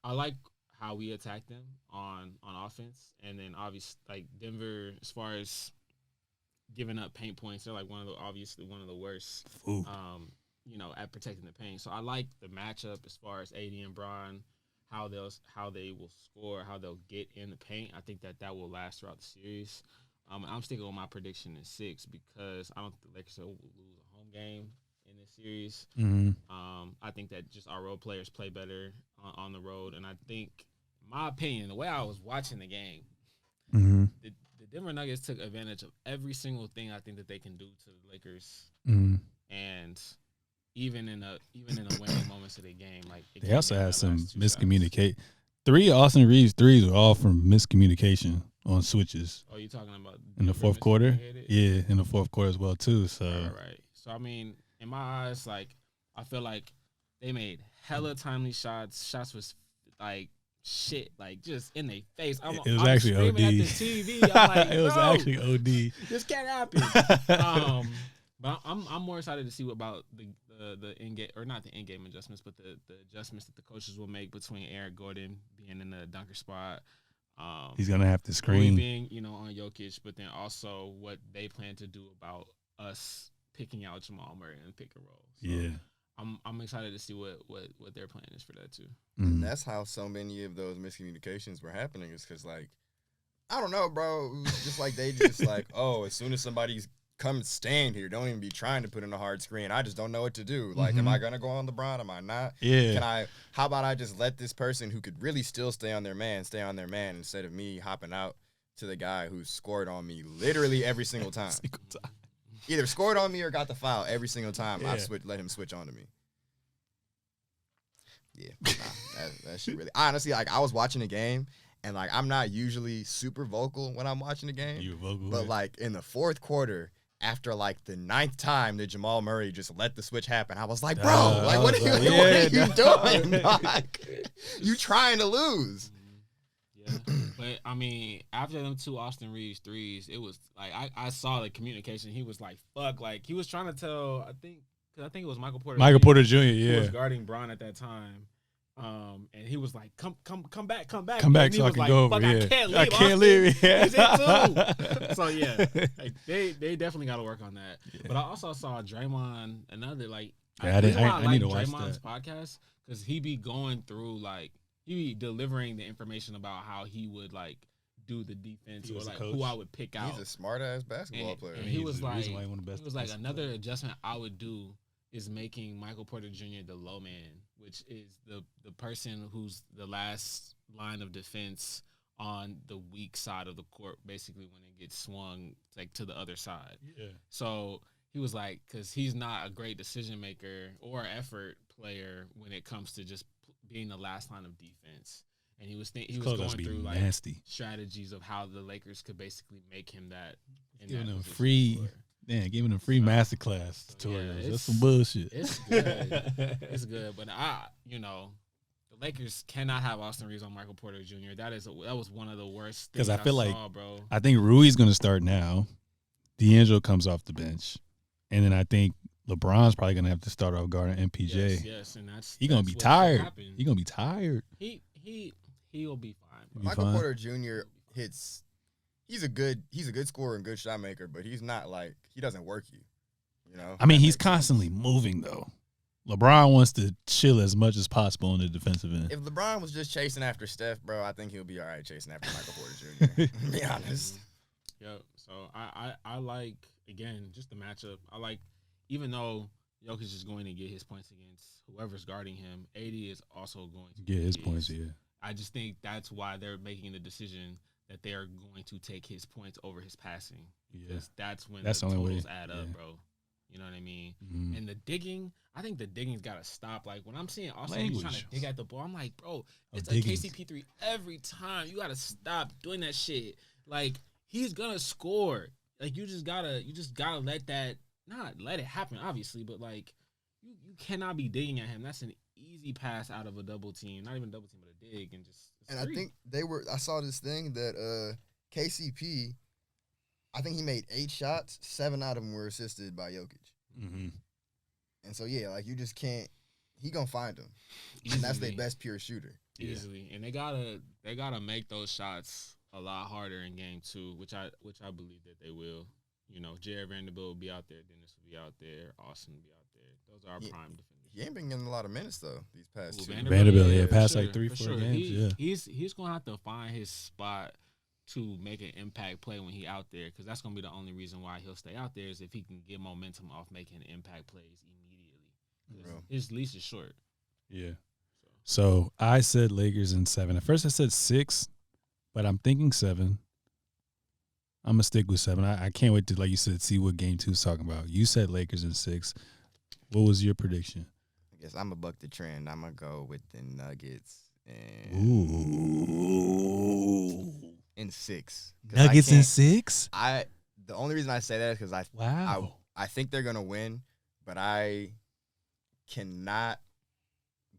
I like how we attack them on offense. And then, obviously, like, Denver, as far as giving up paint points, they're like one of the worst, at protecting the paint. So I like the matchup as far as AD and Bron, how they will score, how they'll get in the paint. I think that will last throughout the series. I'm sticking with my prediction in 6 because I don't think the Lakers will lose a home game in this series. Mm-hmm. I think that just our role players play better on the road, and I think, in my opinion, the way I was watching the game, the Denver Nuggets took advantage of every single thing I think that they can do to the Lakers, and even in the winning moments of the game, like they also had some miscommunicate. 3 Austin Reeves threes were all from miscommunication on switches. Oh, you talking about in the fourth quarter? Yeah, in the fourth quarter as well too. So right. So I mean, in my eyes, like, I feel like they made hella timely shots. Shots was like shit, like, just in their face. It was actually OD. At the TV. I'm like, it was actually OD. This can't happen. But I'm more excited to see about the in game, or not the in game adjustments, but the adjustments that the coaches will make between Eric Gordon being in the dunker spot. He's gonna have to screen being, on Jokic, but then also what they plan to do about us picking out Jamal Murray and pick and roll. So yeah. I'm excited to see what their plan is for that too. And that's how so many of those miscommunications were happening, is because, like, I don't know, bro. It was just like they just like, oh, as soon as somebody's come stand here, don't even be trying to put in a hard screen. I just don't know what to do. Like, am I gonna go on LeBron? Am I not? Yeah. How about I just let this person who could really still stay on their man instead of me hopping out to the guy who scored on me literally every single time. Either scored on me or got the foul every single time. Yeah. Let him switch on to me. Yeah, that shit really. Honestly, like, I was watching the game, and, like, I'm not usually super vocal when I'm watching the game. You were vocal, but like in the fourth quarter, after like the 9th time that Jamal Murray just let the switch happen, I was like, bro, like, what are you doing? Like, you trying to lose? Yeah, but I mean, after them 2 Austin Reeves threes, it was like I saw the communication. He was like, "Fuck!" Like, he was trying to tell. I think it was Michael Porter Jr. Yeah, who was guarding Bron at that time. And he was like, "Come back, so and I he was can like, go over. Yeah, I can't leave. Yeah. He's it too. So yeah, like, they definitely got to work on that. Yeah. But I also saw Draymond, another, like, I need to watch Draymond's that podcast, because he be going through, like, he be delivering the information about how he would, like, do the defense, or like who I would pick out. He's a smart ass basketball player. And he was like, another adjustment I would do is making Michael Porter Jr. the low man, which is the person who's the last line of defense on the weak side of the court, basically, when it gets swung, like, to the other side. Yeah. So he was like, because he's not a great decision maker or effort player when it comes to just being the last line of defense. And he was going through, like, nasty strategies of how the Lakers could basically make him that. Giving him free. Yeah, giving a free masterclass tutorials. That's some bullshit. It's good. It's good. But the Lakers cannot have Austin Reeves on Michael Porter Jr. That was one of the worst things I saw, bro. I think Rui's going to start now. D'Angelo comes off the bench. And then I think LeBron's probably going to have to start off guarding MPJ. Yes, and he's going to be tired. He's going to be tired. He'll be fine. Michael Porter Jr. hits. He's a good scorer and good shot maker, but he's not, like, he doesn't work you. You know. I mean, he's constantly moving though. LeBron wants to chill as much as possible on the defensive end. If LeBron was just chasing after Steph, bro, I think he'll be all right chasing after Michael Porter Jr. To be honest. Yep. So I like, again, just the matchup. I like, even though Jokic is going to get his points against whoever's guarding him, AD is also going to get his points. Yeah. I just think that's why they're making the decision that they are going to take his points over his passing. Because that's when the totals add up, bro. You know what I mean? Mm-hmm. And the digging, I think the digging's got to stop. Like, when I'm seeing Austin trying to dig at the ball, I'm like, bro, it's a KCP3 every time. You got to stop doing that shit. Like, he's going to score. Like, you just gotta let that, not let it happen, obviously, but, like, you cannot be digging at him. That's an easy pass out of a double team. Not even a double team, but a dig. And I think I saw this thing that KCP, I think he made 8 shots. 7 out of them were assisted by Jokic. Mm-hmm. And so, yeah, like, you just can't – he going to find them. And that's their best pure shooter. Easily. And they gotta make those shots a lot harder in game 2, which I believe that they will. You know, Jared Vanderbilt will be out there, Dennis will be out there, Austin will be out there. Those are our prime defenders. He ain't been getting a lot of minutes though these past 2. Vanderbilt, past like 3-4 games. He's gonna have to find his spot to make an impact play when he out there, because that's gonna be the only reason why he'll stay out there is if he can get momentum off making impact plays immediately. His leash is short. Yeah. So I said Lakers in 7. At first I said 6, but I'm thinking 7. I'm going to stick with 7. I can't wait to, like you said, see what game 2 is talking about. You said Lakers in 6. What was your prediction? I guess I'm going to buck the trend. I'm going to go with the Nuggets in 6. Nuggets in 6? The only reason I say that is because I think they're going to win, but I cannot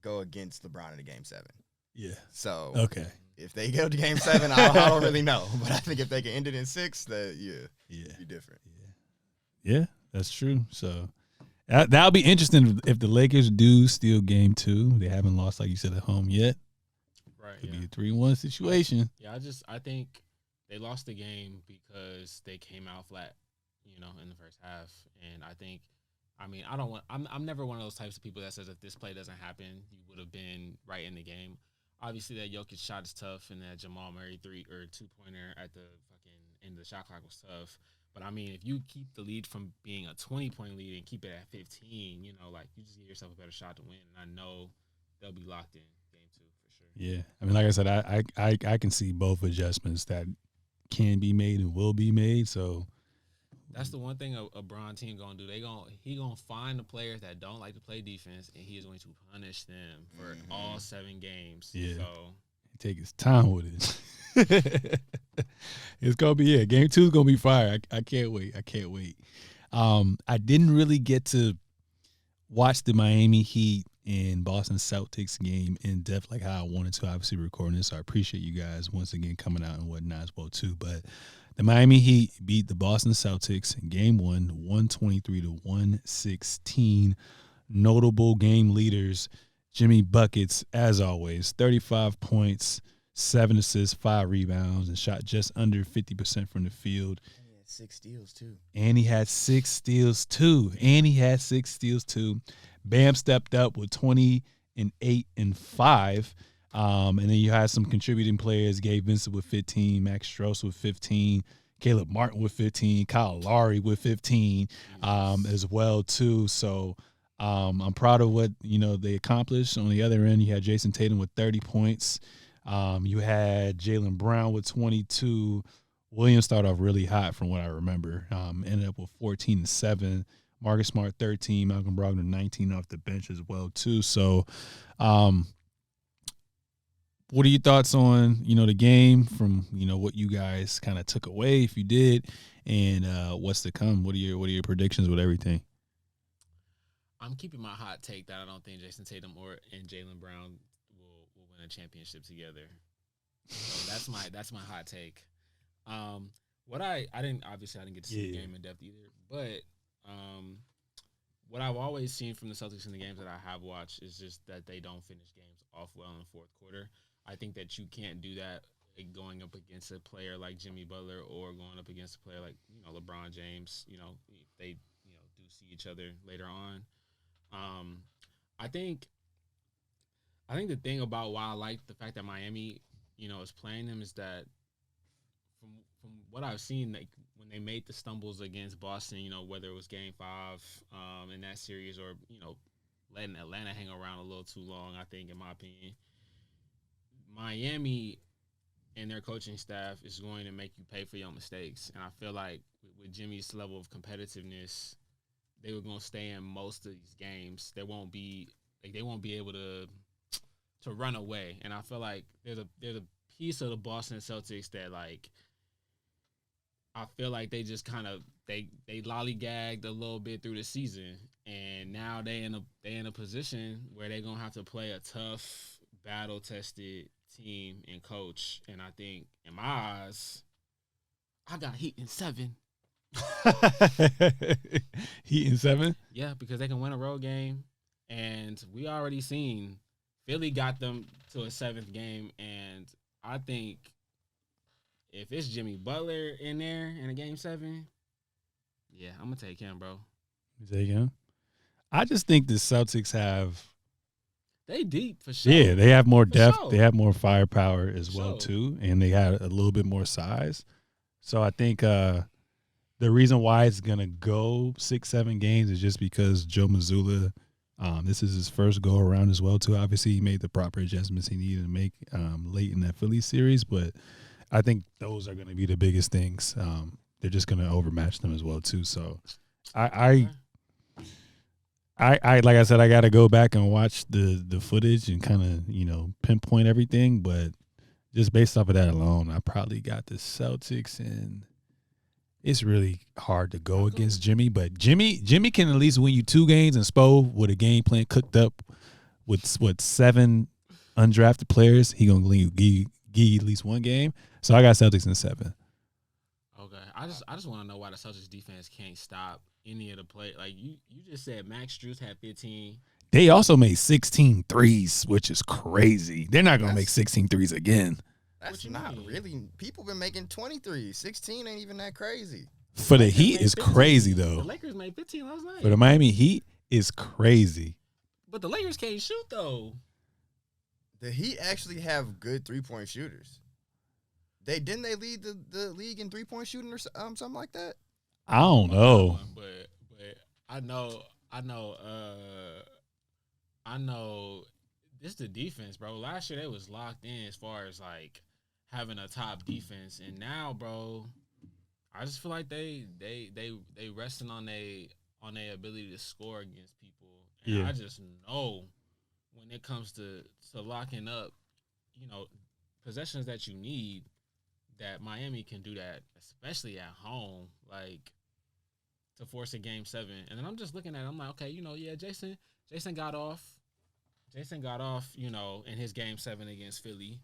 go against LeBron in a game 7. Yeah. So okay. If they go to game 7, I don't really know. But I think if they can end it in 6, it'd be different. Yeah, that's true. So that'll be interesting if the Lakers do steal game 2. They haven't lost, like you said, at home yet. Right. Could be a 3-1 situation. Yeah, I think they lost the game because they came out flat, in the first half. And I'm never one of those types of people that says if this play doesn't happen, you would have been right in the game. Obviously, that Jokic shot is tough, and that Jamal Murray 2-pointer at the fucking end of the shot clock was tough. But I mean, if you keep the lead from being a 20-point lead and keep it at 15, you just give yourself a better shot to win. And I know they'll be locked in game 2 for sure. Yeah, I mean, like I said, I can see both adjustments that can be made and will be made. So that's the one thing a Bron team gonna do. He gonna find the players that don't like to play defense, and he is going to punish them for all 7 games. Yeah, so take his time with it. It's gonna be game 2 is gonna be fire. I can't wait. I didn't really get to watch the Miami Heat and Boston Celtics game in depth like how I wanted to. Obviously, recording this, so I appreciate you guys once again coming out and whatnot as well too. But the Miami Heat beat the Boston Celtics in game 1, 123-116. Notable game leaders, Jimmy Buckets, as always, 35 points, 7 assists, 5 rebounds, and shot just under 50% from the field. And he had 6 steals, too. And he had 6 steals, too. Bam stepped up with 20 and 8 and 5. And then you had some contributing players, Gabe Vincent with 15, Max Strus with 15, Caleb Martin with 15, Kyle Lowry with 15 as well, too. So I'm proud of what, they accomplished. On the other end, you had Jason Tatum with 30 points. You had Jaylen Brown with 22. Williams started off really hot from what I remember. Ended up with 14 and 7. Marcus Smart 13, Malcolm Brogdon 19 off the bench as well, too. So what are your thoughts on, the game from, what you guys kind of took away, if you did, and what's to come? What are your predictions with everything? I'm keeping my hot take that I don't think Jason Tatum and Jaylen Brown will win a championship together. So that's my hot take. What I didn't get to see the game in depth either, but what I've always seen from the Celtics in the games that I have watched is just that they don't finish games off well in the fourth quarter. I think that you can't do that going up against a player like Jimmy Butler or going up against a player like LeBron James. If they do see each other later on. I think the thing about why I like the fact that Miami is playing them is that from what I've seen, like when they made the stumbles against Boston, whether it was Game 5 in that series or letting Atlanta hang around a little too long, I think, in my opinion, Miami and their coaching staff is going to make you pay for your mistakes. And I feel like with Jimmy's level of competitiveness, they were gonna stay in most of these games. They won't be able to run away. And I feel like there's a piece of the Boston Celtics that like I feel like they just kind of they lollygagged a little bit through the season, and now they in a position where they're gonna have to play a tough, battle tested team and coach. And I think in my eyes, I got Heat in 7. Heat in 7? Yeah, because they can win a road game, and we already seen Philly got them to a 7th game, and I think if it's Jimmy Butler in there in a game 7, yeah, I'm gonna take him, bro. You take him? I just think the Celtics have. They deep for sure. Yeah, they have more depth. sure. They have more firepower as well sure. too, and they had a little bit more size. So I think the reason why it's gonna go 6-7 games is just because Joe Mazzulla. This is his first go around as well too. Obviously, he made the proper adjustments he needed to make late in that Philly series, but I think those are going to be the biggest things. They're just going to overmatch them as well too. So, I like I said, I got to go back and watch the footage and kind of pinpoint everything. But just based off of that alone, I probably got the Celtics, and it's really hard to go against Jimmy. But Jimmy can at least win you 2 games, and Spo with a game plan cooked up with 7 undrafted players, he gonna give you at least 1 game. So I got Celtics in 7. Okay, I just want to know why the Celtics defense can't stop any of the play. Like you just said, Max Strus had 15. They also made 16 threes, which is crazy. They're not gonna make 16 threes again. That's not really. People been making 23. 16 ain't even that crazy. For the Heat is 15. crazy The though. Lakers made 15 last night. For the Miami Heat is crazy. But the Lakers can't shoot though. The Heat actually have good 3-point shooters. They lead the league in 3-point shooting or something like that. I don't know. But I know this is the defense, bro. Last year they was locked in as far as like having a top defense, and now, bro, I just feel like they resting on their ability to score against people. And Yeah. I just know when it comes to locking up, possessions that you need, that Miami can do that, especially at home, like to force a game 7. And then I'm just looking at it, I'm like, okay, Jason got off. In his game 7 against Philly.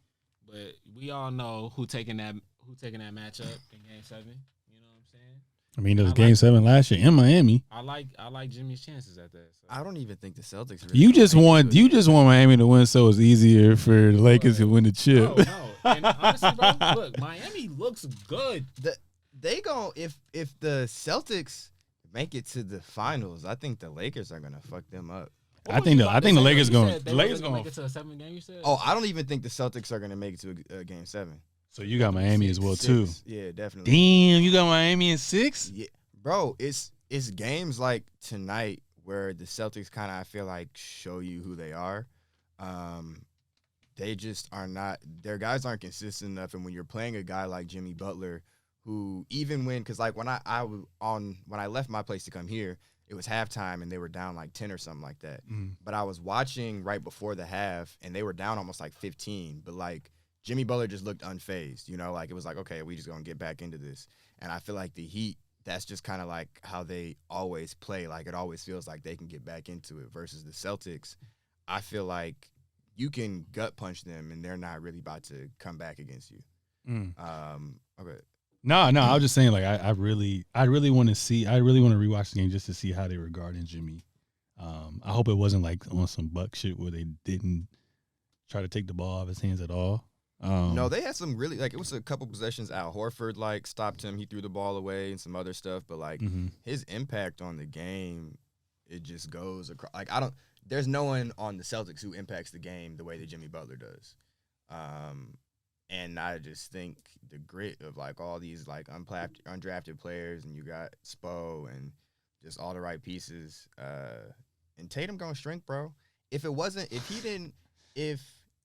But we all know who taking that matchup in game 7. You know what I'm saying? I mean, it was game 7 last year in Miami. I like Jimmy's chances at that. So. I don't even think the Celtics. Really You just want Miami to win, so it's easier for the Lakers to win the chip. No. And honestly, bro, look, Miami looks good. If the Celtics make it to the finals, I think the Lakers are gonna fuck them up. I think the Lakers going. The Lakers going to make it to a 7 game. You said? Oh, I don't even think the Celtics are gonna make it to a game 7. So you got Miami as well too. Yeah, definitely. Damn, you got Miami in 6? Yeah, bro, it's games like tonight where the Celtics kind of, I feel like, show you who they are. They just are not. Their guys aren't consistent enough, and when you're playing a guy like Jimmy Butler, who even because like when I left my place to come here, it was halftime and they were down like 10 or something like that. But I was watching right before the half and they were down almost like 15. But like Jimmy Butler just looked unfazed, like it was like, okay, we just gonna get back into this. And I feel like the Heat, that's just kind of like how they always play. Like it always feels like they can get back into it versus the Celtics. I feel like you can gut punch them and they're not really about to come back against you. Okay. No, I was just saying, like, I really want to rewatch the game just to see how they were guarding Jimmy. I hope it wasn't like on some Buck shit where they didn't try to take the ball out of his hands at all. No, they had some really, like, it was a couple possessions. Al Horford, like, stopped him. He threw the ball away and some other stuff. But, like, his impact on the game, it just goes across. Like, there's no one on the Celtics who impacts the game the way that Jimmy Butler does. And I just think the grit of, like, all these, like, undrafted players, and you got Spo and just all the right pieces. And Tatum going to shrink, bro.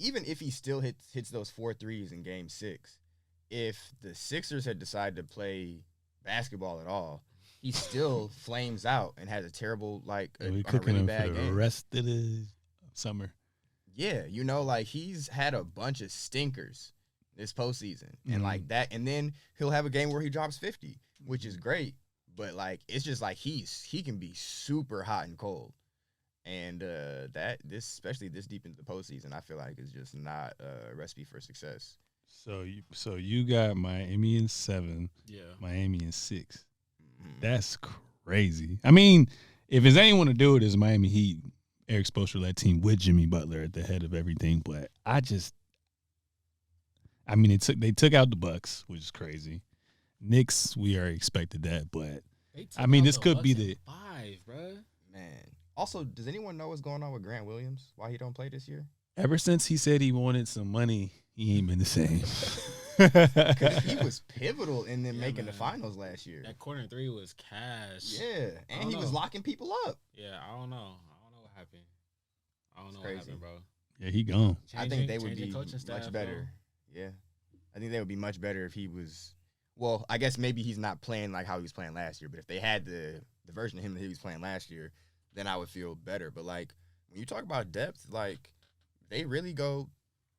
Even if he still hits those 4 threes in game 6, if the Sixers had decided to play basketball at all, he still flames out and has a terrible like Yeah, on we a cooking really him bad for the game. rest of the summer. Yeah, you know, like he's had a bunch of stinkers this postseason, and like that, and then he'll have a game where he drops 50, which is great. But like, it's just like he can be super hot and cold, and especially this deep into the postseason, I feel like is just not a recipe for success. So you got Miami in 7, Yeah. Miami in 6. Mhm. That's crazy. I mean, if there's anyone to do it, is Miami Heat. Eric Spoelstra led team with Jimmy Butler at the head of everything, but I mean, they took out the Bucks, which is crazy. Knicks, we already expected that, but I mean, this could be the 5, bro. Man. Also, does anyone know what's going on with Grant Williams? Why he don't play this year? ever since he said he wanted some money, he ain't been the same. Because he was pivotal in them making the finals last year. That corner 3 was cash. Yeah, and he was locking people up. Yeah, I don't know what happened. I don't know crazy. what happened, bro. Yeah, he gone. I think they would Changing be coaching staff, much better. Yeah. I think they would be much better if he was. Well, I guess maybe he's not playing like how he was playing last year, but if they had the version of him that he was playing last year, then I would feel better. But like when you talk about depth, like they really go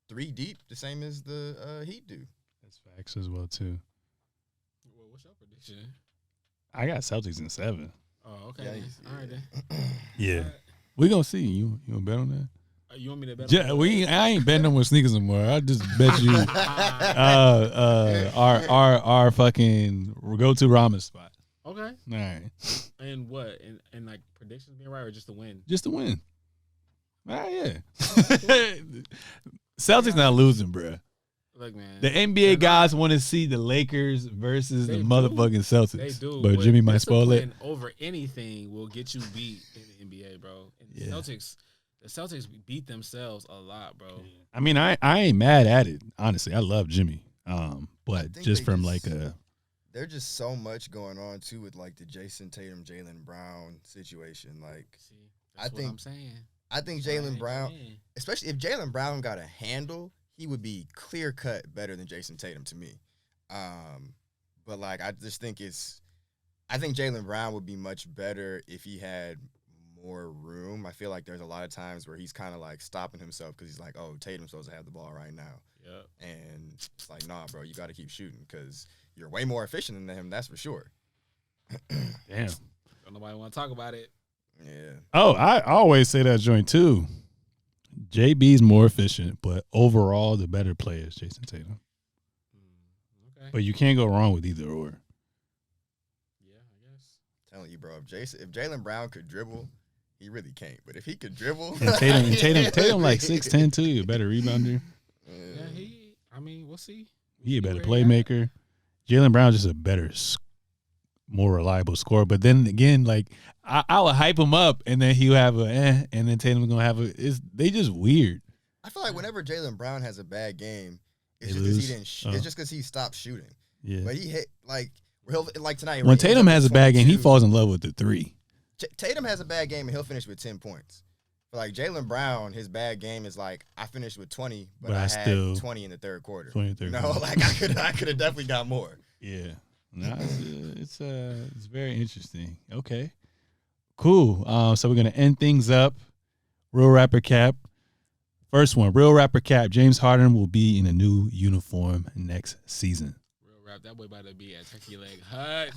3 deep, the same as the Heat do. That's facts as well too. Well, what's your prediction? I got Celtics in 7. Oh, okay. Yeah, then. yeah. All right then. Yeah, All right. we gonna see. You gonna bet on that? You want me to bet? Yeah, on that? I ain't betting no more sneakers anymore. I just bet you our fucking go to ramen spot. Okay. All right, And what? And like predictions being right or just to win? just to win. Yeah. Celtics not losing, bro. Look, man. The NBA guys want to see the Lakers versus They the do. motherfucking Celtics. They do. but Jimmy might spoil it. discipline over anything will get you beat in the NBA, bro. And Yeah. the Celtics beat themselves a lot, bro. I mean, I ain't mad at it. Honestly, I love Jimmy. But think just they from just- like a There's just so much going on too with like the Jason Tatum, Jaylen Brown situation. Like See, that's I what I'm think- saying. I think That's why I Jaylen ain't Brown, in. especially if Jaylen Brown got a handle, he would be clear cut better than Jason Tatum to me. But like I just think I think Jaylen Brown would be much better if he had more room. I feel like there's a lot of times where he's kind of like stopping himself because he's like, oh, Tatum's supposed to have the ball right now. Yep. And it's like, nah, bro, you got to keep shooting because you're way more efficient than him, that's for sure. damn. Don't nobody want to talk about it. Yeah. Oh, I always say that joint too. JB's more efficient, but overall the better player is Jason Tatum. Okay. But you can't go wrong with either or. Yeah, I guess. Telling you, bro, if Jaylen Brown could dribble, he really can't. But if he could dribble, And Tatum like 6'10" too, a better rebounder. Yeah, I mean, we'll see. He a better Where he at? playmaker. Jaylen Brown's just a better, more reliable scorer. But then again, like I would hype him up, and then he'll have and then Tatum's gonna have they just weird. I feel like whenever Jaylen Brown has a bad game, it's They just because lose? he didn't. Oh. It's just because he stopped shooting. Yeah. But he hit like tonight. When he ends Tatum up has a with bad game, he 22. falls in love with the 3. Tatum has a bad game and he'll finish with 10 points. But like Jaylen Brown, his bad game is like I finished with 20, but I had still 20 in the third quarter. 20 third No, quarter. like I could have definitely got more. Yeah. No, it's very interesting. Okay. Cool. So we're gonna end things up. Real Rapper Cap. First one, Real Rapper Cap. James Harden will be in a new uniform next season. Real rap. That boy about to be at Turkey Leg Hut.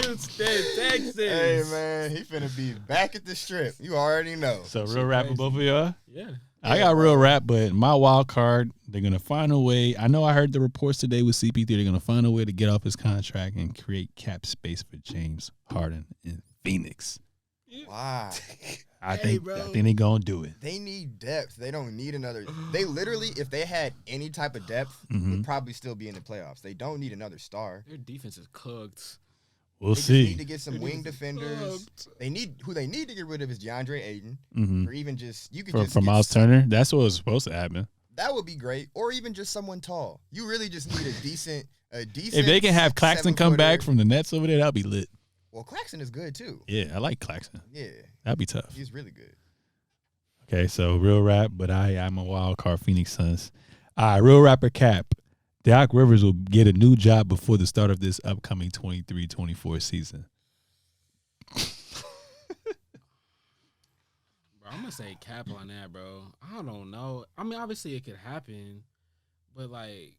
Houston, Texas. Hey man, he finna be back at the strip. You already know. So That Real shit Rapper, crazy. both of y'all? Yeah. I got Real Rap, but my wild card, they're gonna find a way. I know I heard the reports today with CP3. They're gonna find a way to get off his contract and create cap space for James Harden in Phoenix. Wow. I Hey, think bro. they're gonna do it. They need depth. They don't need another. They literally, if they had any type of depth, Mhm. would probably still be in the playoffs. They don't need another star. Their defense is cooked. We'll They just need see. to get some Their wing defense is defenders. cooked. They need to get rid of is DeAndre Ayton, Mhm. or even just you could For just get Miles Turner, that's what was supposed to happen. That would be great, or even just someone tall. You really just need a decent. If they can have Claxton come back 7-footer. from the Nets over there, that'd be lit. Well, Claxton is good too. Yeah, I like Claxton. Yeah, That'd be tough. he's really good. Okay, so Real Rap, but I'm a wild card Phoenix Suns. All right, Real Rapper Cap. Doc Rivers will get a new job before the start of this upcoming 23-24 season. Bro, I'm gonna say cap on that, bro. I don't know. I mean, obviously it could happen, but like,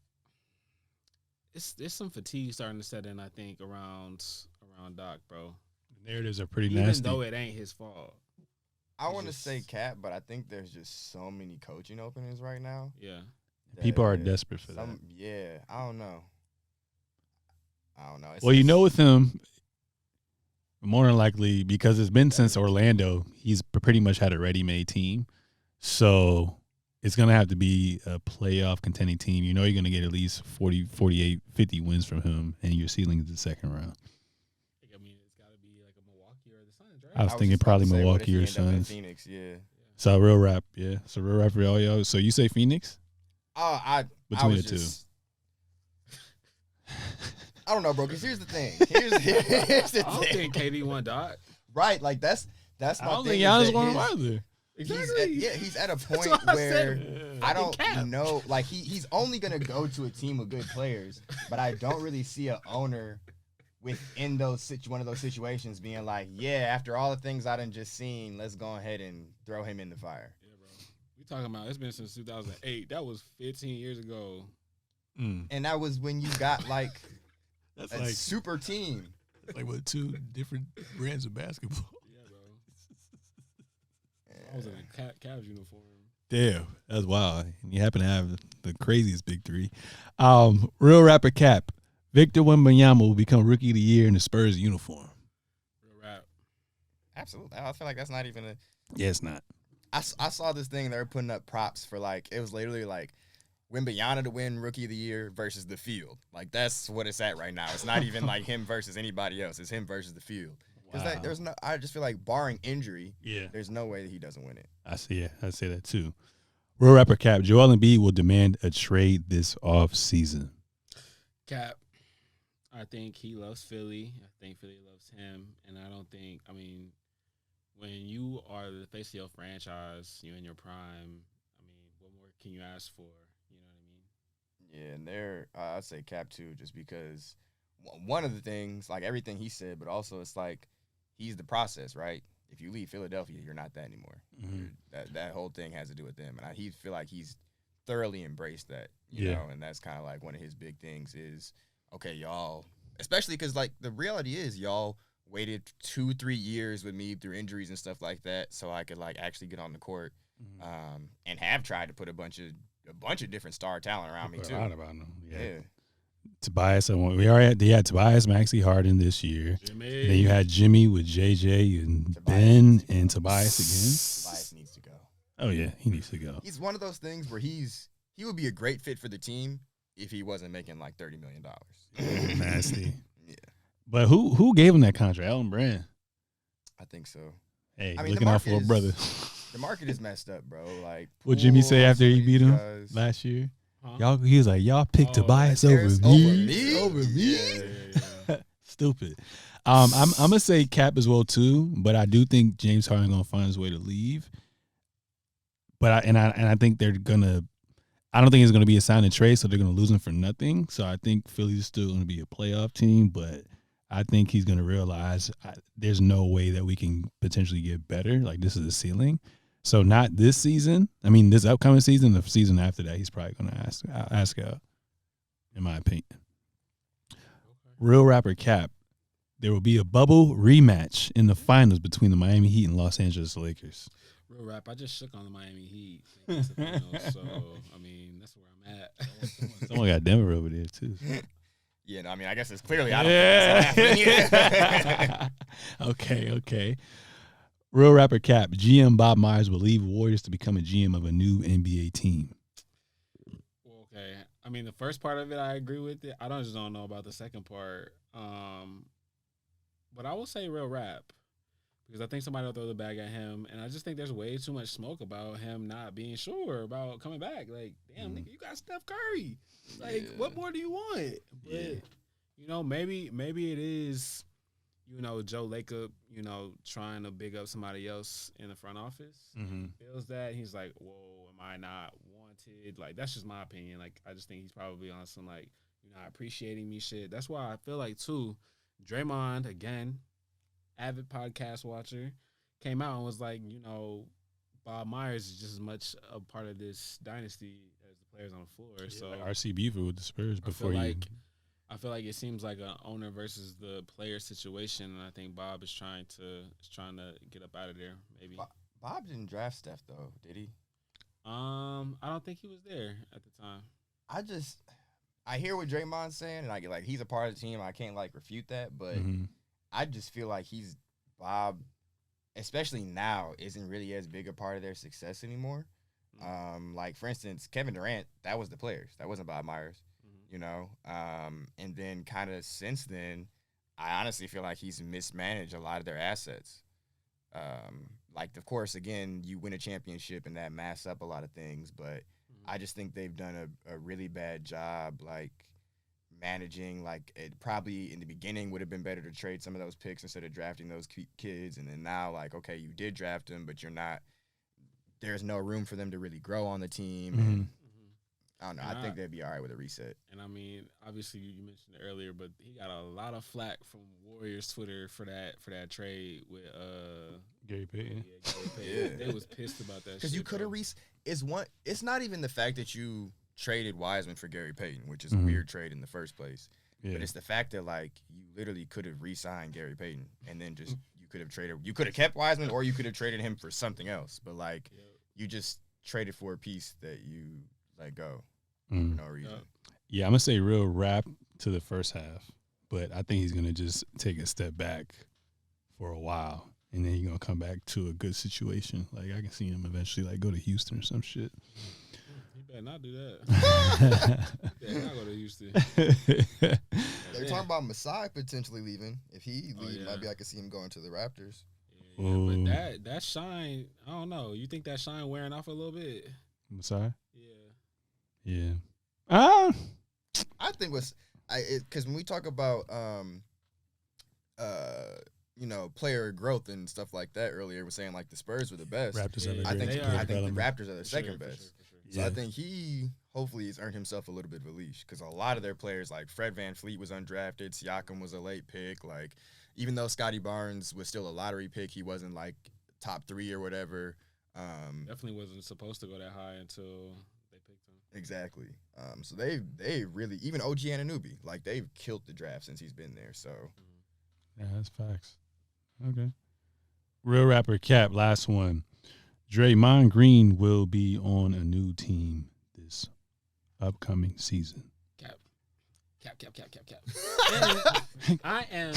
there's some fatigue starting to set in. I think around Doc, bro. The narratives are pretty Even nasty. though it ain't his fault. I want to say Cap, but I think there's just so many coaching openings right now. Yeah. People are desperate for that. Yeah, I don't know. Well, you know, with him, more than likely, because it's been since Orlando, he's pretty much had a ready-made team. So it's going to have to be a playoff contending team. You know you're going to get at least 40, 48, 50 wins from him, and your ceiling is the second round. I mean, it's got to be like a Milwaukee or the Suns, right? I was thinking probably Milwaukee or Suns. Phoenix, yeah. So real rap, yeah. So real rap for all y'all. So you say Phoenix? Between the two. I don't know, bro. Because here's the thing. Here's the I don't think KD won, Doc. Right, like that's my thing. I don't think Giannis won either. Exactly. He's at a point where I don't know. Like he's only gonna go to a team with good players, but I don't really see an owner within one of those situations being like, yeah, after all the things I done just seen, let's go ahead and throw him in the fire. Yeah, bro. We talking about it's been since 2008. That was 15 years ago. And that was when you got like that's a super team. That's like what, two different brands of basketball. Yeah, bro. I was in a Cavs uniform. Damn, that's wild. And you happen to have the craziest big three. Real rapper Cap. Victor Wembanyama will become Rookie of the Year in the Spurs uniform. Real rap. Absolutely. I feel like that's not even a... Yeah, it's not. I saw this thing they were putting up props for, like, it was literally like Wembanyama to win Rookie of the Year versus the field. Like, that's what it's at right now. It's not even like him versus anybody else. It's him versus the field. Because I just feel like barring injury, there's no way that he doesn't win it. I say that too. Real rapper Cap. Joel Embiid will demand a trade this offseason. Cap. I think he loves Philly. I think Philly loves him. And I don't think, I mean, when you are the face of your franchise, you're in your prime, I mean, what more can you ask for? You know what I mean? Yeah, and I'd say Cap too, just because one of the things, like everything he said, but also it's like he's the process, right? If you leave Philadelphia, you're not that anymore. Mm-hmm. That whole thing has to do with them. And he feel like he's thoroughly embraced that, you know, and that's kind of like one of his big things is, okay, y'all, especially because, like, the reality is y'all waited 2-3 years with me through injuries and stuff like that so I could, like, actually get on the court and have tried to put a bunch of different star talent around me, too. A lot about them. Yeah. Tobias, we already had Tobias Maxey Harden this year. Jimmy. Then you had Jimmy with JJ and Tobias Ben and Tobias again. Tobias needs to go. Oh, yeah, he needs to go. He's one of those things where he would be a great fit for the team if he wasn't making like $30 million. Nasty. Yeah. But who gave him that contract? Elton Brand. I think so. Hey, I mean, looking out for a brother. The market is messed up, bro. Like, what Jimmy say after he beat him last year? Huh? He was like, y'all picked Tobias over me. Over me. Yeah. Stupid. I'm gonna say Cap as well too, but I do think James Harden gonna find his way to leave. But I think they're gonna. I don't think it's gonna be a sign and trade, so they're gonna lose him for nothing. So I think Philly's still gonna be a playoff team, but I think he's gonna realize there's no way that we can potentially get better. Like, this is the ceiling. So not this season. I mean, this upcoming season. The season after that, he's probably gonna ask out. In my opinion. Okay. Real rapper Cap. There will be a bubble rematch in the finals between the Miami Heat and Los Angeles Lakers. Real rap. I just shook on the Miami Heat. So, I mean, that's where I'm at. Someone got Denver over there, too. Yeah, no, I mean, I guess it's clearly I don't think it's Okay. Real rapper Cap. GM Bob Myers will leave Warriors to become a GM of a new NBA team. Okay. I mean, the first part of it, I agree with it. I just don't know about the second part. But I will say real rap. Because I think somebody will throw the bag at him, and I just think there's way too much smoke about him not being sure about coming back. Like, damn, nigga, you got Steph Curry. Like, what more do you want? But, you know, maybe it is, you know, Joe Lacob, you know, trying to big up somebody else in the front office. Mm-hmm. Feels that. He's like, whoa, am I not wanted? Like, that's just my opinion. Like, I just think he's probably on some, like, you're not appreciating me shit. That's why I feel like, too, Draymond, again, avid podcast watcher, came out and was like, you know, Bob Myers is just as much a part of this dynasty as the players on the floor. So like RC Beaver with the Spurs before I feel like it seems like an owner versus the player situation, and I think Bob is trying to get up out of there. Maybe Bob didn't draft Steph though, did he? I don't think he was there at the time. I hear what Draymond's saying, and I get like he's a part of the team. I can't like refute that, but I just feel like Bob, especially now, isn't really as big a part of their success anymore. Like for instance, Kevin Durant, that was the players. That wasn't Bob Myers. You know, and then kind of since then, I honestly feel like he's mismanaged a lot of their assets. Like, of course, again, you win a championship and that masks up a lot of things, but I just think they've done a really bad job, like, managing. Like, it probably in the beginning would have been better to trade some of those picks instead of drafting those kids, and then now, like, okay, you did draft them, but there's no room for them to really grow on the team, and I don't know. I think they'd be all right with a reset. And I mean, obviously, you mentioned it earlier, but he got a lot of flack from Warriors Twitter for that trade with Gary Payton. Yeah, Gary Payton. They was pissed about that because you could have It's not even the fact that you traded Wiseman for Gary Payton, which is a weird trade in the first place. Yeah. But it's the fact that like you literally could have re-signed Gary Payton and then just you could have kept Wiseman or you could have traded him for something else. But like you just traded for a piece that you let go for no reason. Yeah, I'm gonna say real rap to the first half, but I think he's gonna just take a step back for a while, and then he's gonna come back to a good situation. Like I can see him eventually like go to Houston or some shit. He better not do that. He better not go to Houston. They're talking about Masai potentially leaving. If he leaves, maybe I could see him going to the Raptors. Yeah, but that shine, I don't know. You think that shine wearing off a little bit? Masai? Yeah. I think because when we talk about player growth and stuff like that earlier, we're saying like the Spurs were the best. Raptors I think the Raptors are the second best. Sure. So I think he hopefully has earned himself a little bit of a leash because a lot of their players like Fred VanVleet was undrafted, Siakam was a late pick. Like even though Scotty Barnes was still a lottery pick, he wasn't like top 3 or whatever. Definitely wasn't supposed to go that high until they picked him. Exactly. So they really, even OG Anunoby, like they've killed the draft since he's been there. So yeah, that's facts. Okay. Real rapper Cap, last one. Draymond Green will be on a new team this upcoming season. Cap. I am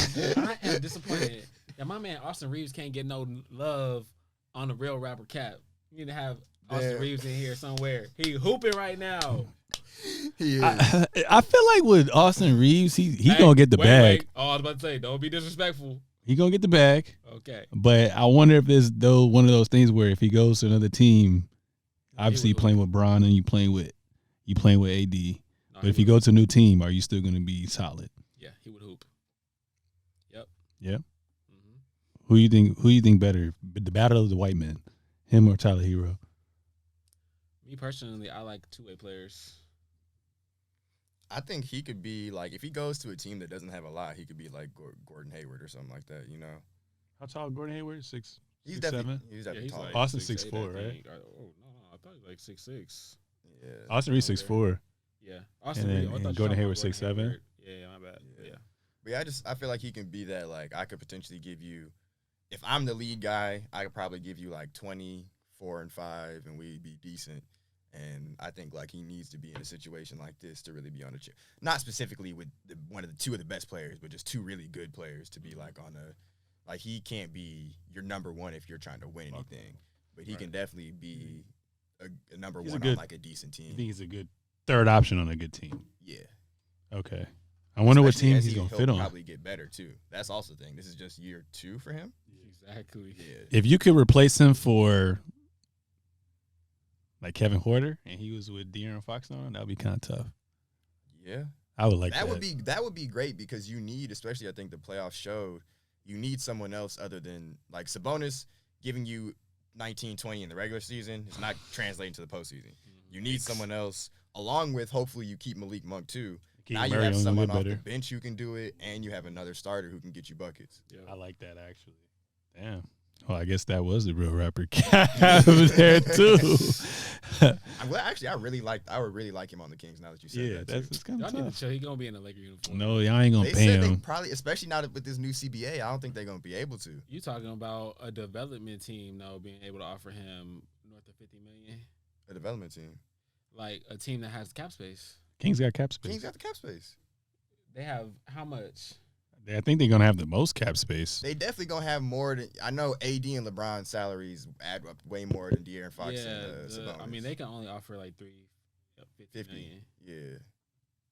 disappointed that my man Austin Reeves can't get no love on the real rapper Cap. You need to have Austin Reeves in here somewhere. He hooping right now. He is. I feel like with Austin Reeves, he gonna get the bag. Oh, I was about to say, don't be disrespectful. He gonna get the bag. Okay. But I wonder if there's one of those things where if he goes to another team, obviously playing with Bron and you playing with AD. But if you go to a new team, are you still gonna be solid? Yeah, he would hoop. Yep. Yeah. Mm-hmm. Who you think better? The battle of the white men, him or Tyler Hero? Me personally, I like two-way players. I think he could be like, if he goes to a team that doesn't have a lot, he could be like Gordon Hayward or something like that, you know? How tall Gordon Hayward? He's 6'7"? He's definitely tall. Like Austin's 6'4", right? Oh, no, I thought he was like 6'6". Yeah. Austin Reeves 6'4". Yeah. Austin Reeves. And Gordon Hayward 6'7". Yeah, my bad. Yeah. But yeah, I feel like he can be that, like, I could potentially give you, if I'm the lead guy, I could probably give you like 24 and 5 and we'd be decent. And I think like he needs to be in a situation like this to really be on the chair. Not specifically with two of the best players, but just two really good players to be like on a, like he can't be your number one if you're trying to win anything, but he can definitely be a number one on like a decent team. I think he's a good third option on a good team. Yeah. Okay. I wonder what team he's gonna fit on. Probably get better too. That's also the thing. This is just year 2 for him. Exactly. Yeah. If you could replace him for like Kevin Huerter, and he was with De'Aaron Fox on, that would be kind of tough. Yeah, I would like that. That would be great because you need, especially I think the playoffs showed, you need someone else other than like Sabonis giving you 19, 20 in the regular season. It's not translating to the postseason. You need someone else, along with hopefully you keep Malik Monk too. Now you have someone off the bench who can do it, and you have another starter who can get you buckets. Yeah. I like that actually. Damn. Well, I guess that was the real rapper Cap there too. I'm glad. Actually, I would really like him on the Kings now that you said Yeah, that. that's kind Y'all of need to tough. chill. He gonna be in a Laker uniform. No, y'all ain't gonna They pay said they him. probably, especially now with this new CBA, I don't think they're gonna be able to. You talking about a development team though being able to offer him north of $50 million, A development team. like a team that has cap space. Kings got cap space. Kings got the cap space. They have how much? I think they're gonna have the most cap space. They definitely gonna have more than I know. AD and LeBron's salaries add up way more than De'Aaron Fox and Sabonis. I mean they can only offer like $350 million. Yeah.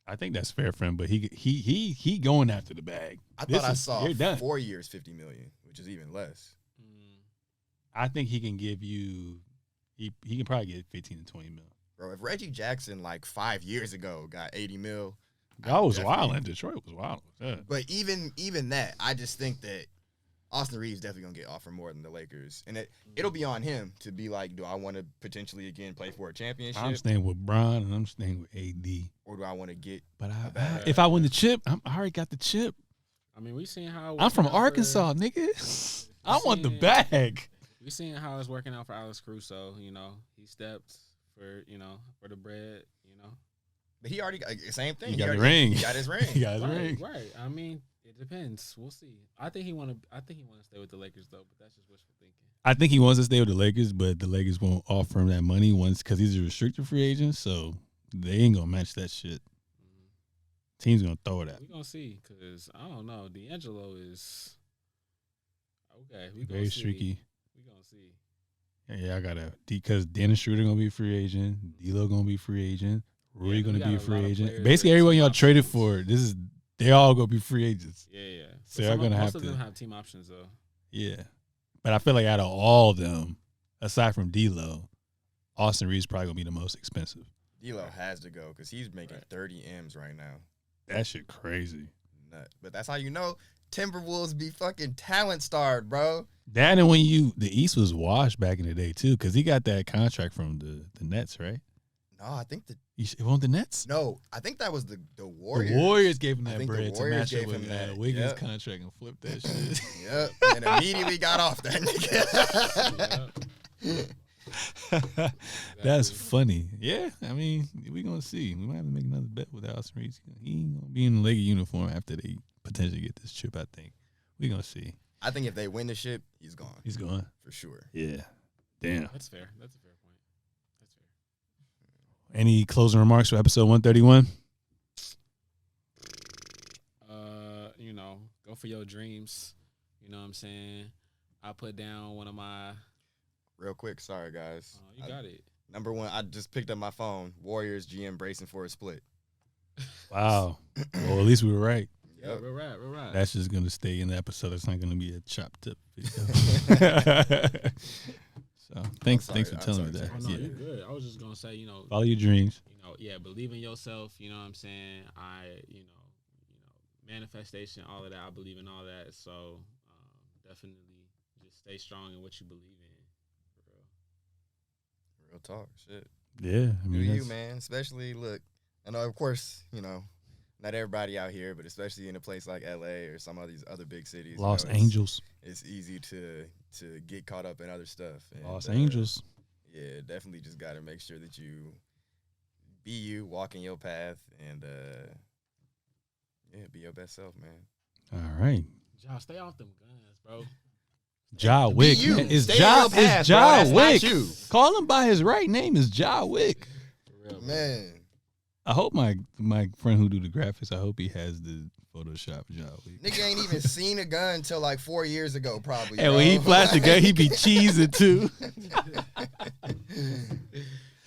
I think that's fair for him, but he going after the bag. I This thought I is- saw you're done. 4 years, $50 million, which is even less. I think he can give you. He can probably get 15 to 20 mil. Bro, if Reggie Jackson like 5 years ago got 80 mil, That was definitely- wild. Detroit was wild. Yeah. But even that, I just think that Austin Reeves definitely gonna get offered more than the Lakers, and it'll be on him to be like, do I want to potentially again play for a championship, I'm staying with Bron and I'm staying with AD. or do I want to get? But bag. if I win the chip, I already got the chip. I mean we seen how I'm from working out Arkansas, nigga. I want the bag. We seen how it's working out for Alex Caruso. You know he stepped for for the bread. But he already got same thing. He got the already- ring. He got his ring. He got his Right, ring. right. I mean, it depends. We'll see. I think he want to stay with the Lakers though, but that's just wishful thinking. I think he wants to stay with the Lakers, but the Lakers won't offer him that money once because he's a restricted free agent. So they ain't gonna match that shit. Team's gonna throw it at We him. gonna see because I don't know. D'Angelo is okay. We gonna Very see. streaky. We gonna see. Yeah, I gotta because Dennis Schroeder gonna be a free agent. D'Lo gonna be a free agent. Rui Yeah, gonna we be got a a free lot of agent. players Basically, with everyone team y'all traded options. for, they all gonna be free agents. Yeah. So But they're gonna have most of to- them have team options though. Yeah, but I feel like out of all of them, aside from D'Lo, Austin Reeves probably gonna be the most expensive. D'Lo has to go because he's making Right. 30 M's right now. That shit crazy. Nut. But that's how you know Timberwolves be fucking talent starved, bro. That and when the East was washed back in the day too, because he got that contract from the Nets, right? No, I think It wasn't the Nets. I think that was the Warriors. The Warriors gave him I that think the bread to Warriors match up gave him with that. Wiggins' Yep. contract and flip that shit. Yep. And immediately got off that nigga. That's funny. Yeah, I mean, we gonna see. We might have to make another bet with Austin Reeves. He ain't gonna be in the Laker uniform after they potentially get this chip. I think we gonna see. I think if they win the ship, he's gone. He's going. For sure. Yeah. Damn. That's fair. That's a fair point. That's fair. Any closing remarks for episode 131? Go for your dreams. You know what I'm saying? I put down one of my. Real quick, sorry guys. You got it. Number one, I just picked up my phone. Warriors GM bracing for a split. Wow. Well, at least we were right. Yeah, Yep. we're right. We're right. That's just gonna stay in the episode. It's not gonna be a chopped up video. So thanks sorry. for I'm telling me sorry, that. Oh, no, Yeah. you're good. I was just gonna say, Follow your dreams. Believe in yourself. You know what I'm saying? Manifestation, all of that. I believe in all that. So definitely just stay strong in what you believe in. For real. Real talk. Shit. Yeah. I Do mean, you, that's- man. Especially, look, I know, of course, not everybody out here, but especially in a place like LA or some of these other big cities. Los it's- Angeles. It's easy to get caught up in other stuff. And, Los Angeles. Yeah, definitely just got to make sure that you be you, walk in your path, and be your best self, man. All right. Josh, stay off them guns, bro. Ja Wick. you. Man. Is Stay Ja, in your path, is bro. Ja That's not Wick. you. Call him by his right name is Ja Wick. For real, Man, I hope my friend who do the graphics, I hope he has the Photoshop Ja Wick. nigga ain't even seen a gun until like 4 years ago, probably. And when he bro. flashed the gun, he be cheesing too.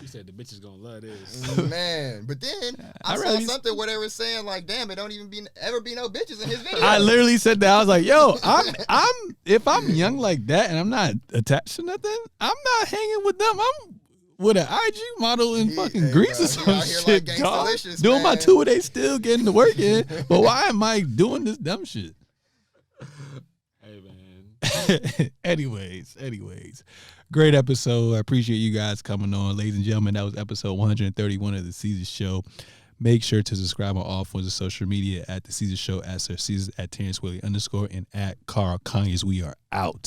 You said the bitches gonna love this. Man, but then I I'd saw rather be- something where they were saying like, "Damn, it don't even ever be no bitches in his video." I literally said that. I was like, yo, I'm if I'm young like that and I'm not attached to nothing, I'm not hanging with them. I'm with an IG model in He- fucking hey, Greece bro, or he some out here shit, like dog. Gangstalicious, Doing my man. tour, they still getting the work in. But why am I doing this dumb shit? Hey man. anyways, great episode. I appreciate you guys coming on, ladies and gentlemen. That was episode 131 of the Seezus Show. Make sure to subscribe on all forms of social media at the Seezus Show, at Sir Seezus, at Terrence Whaley _ and at Carl Conyers. We are out.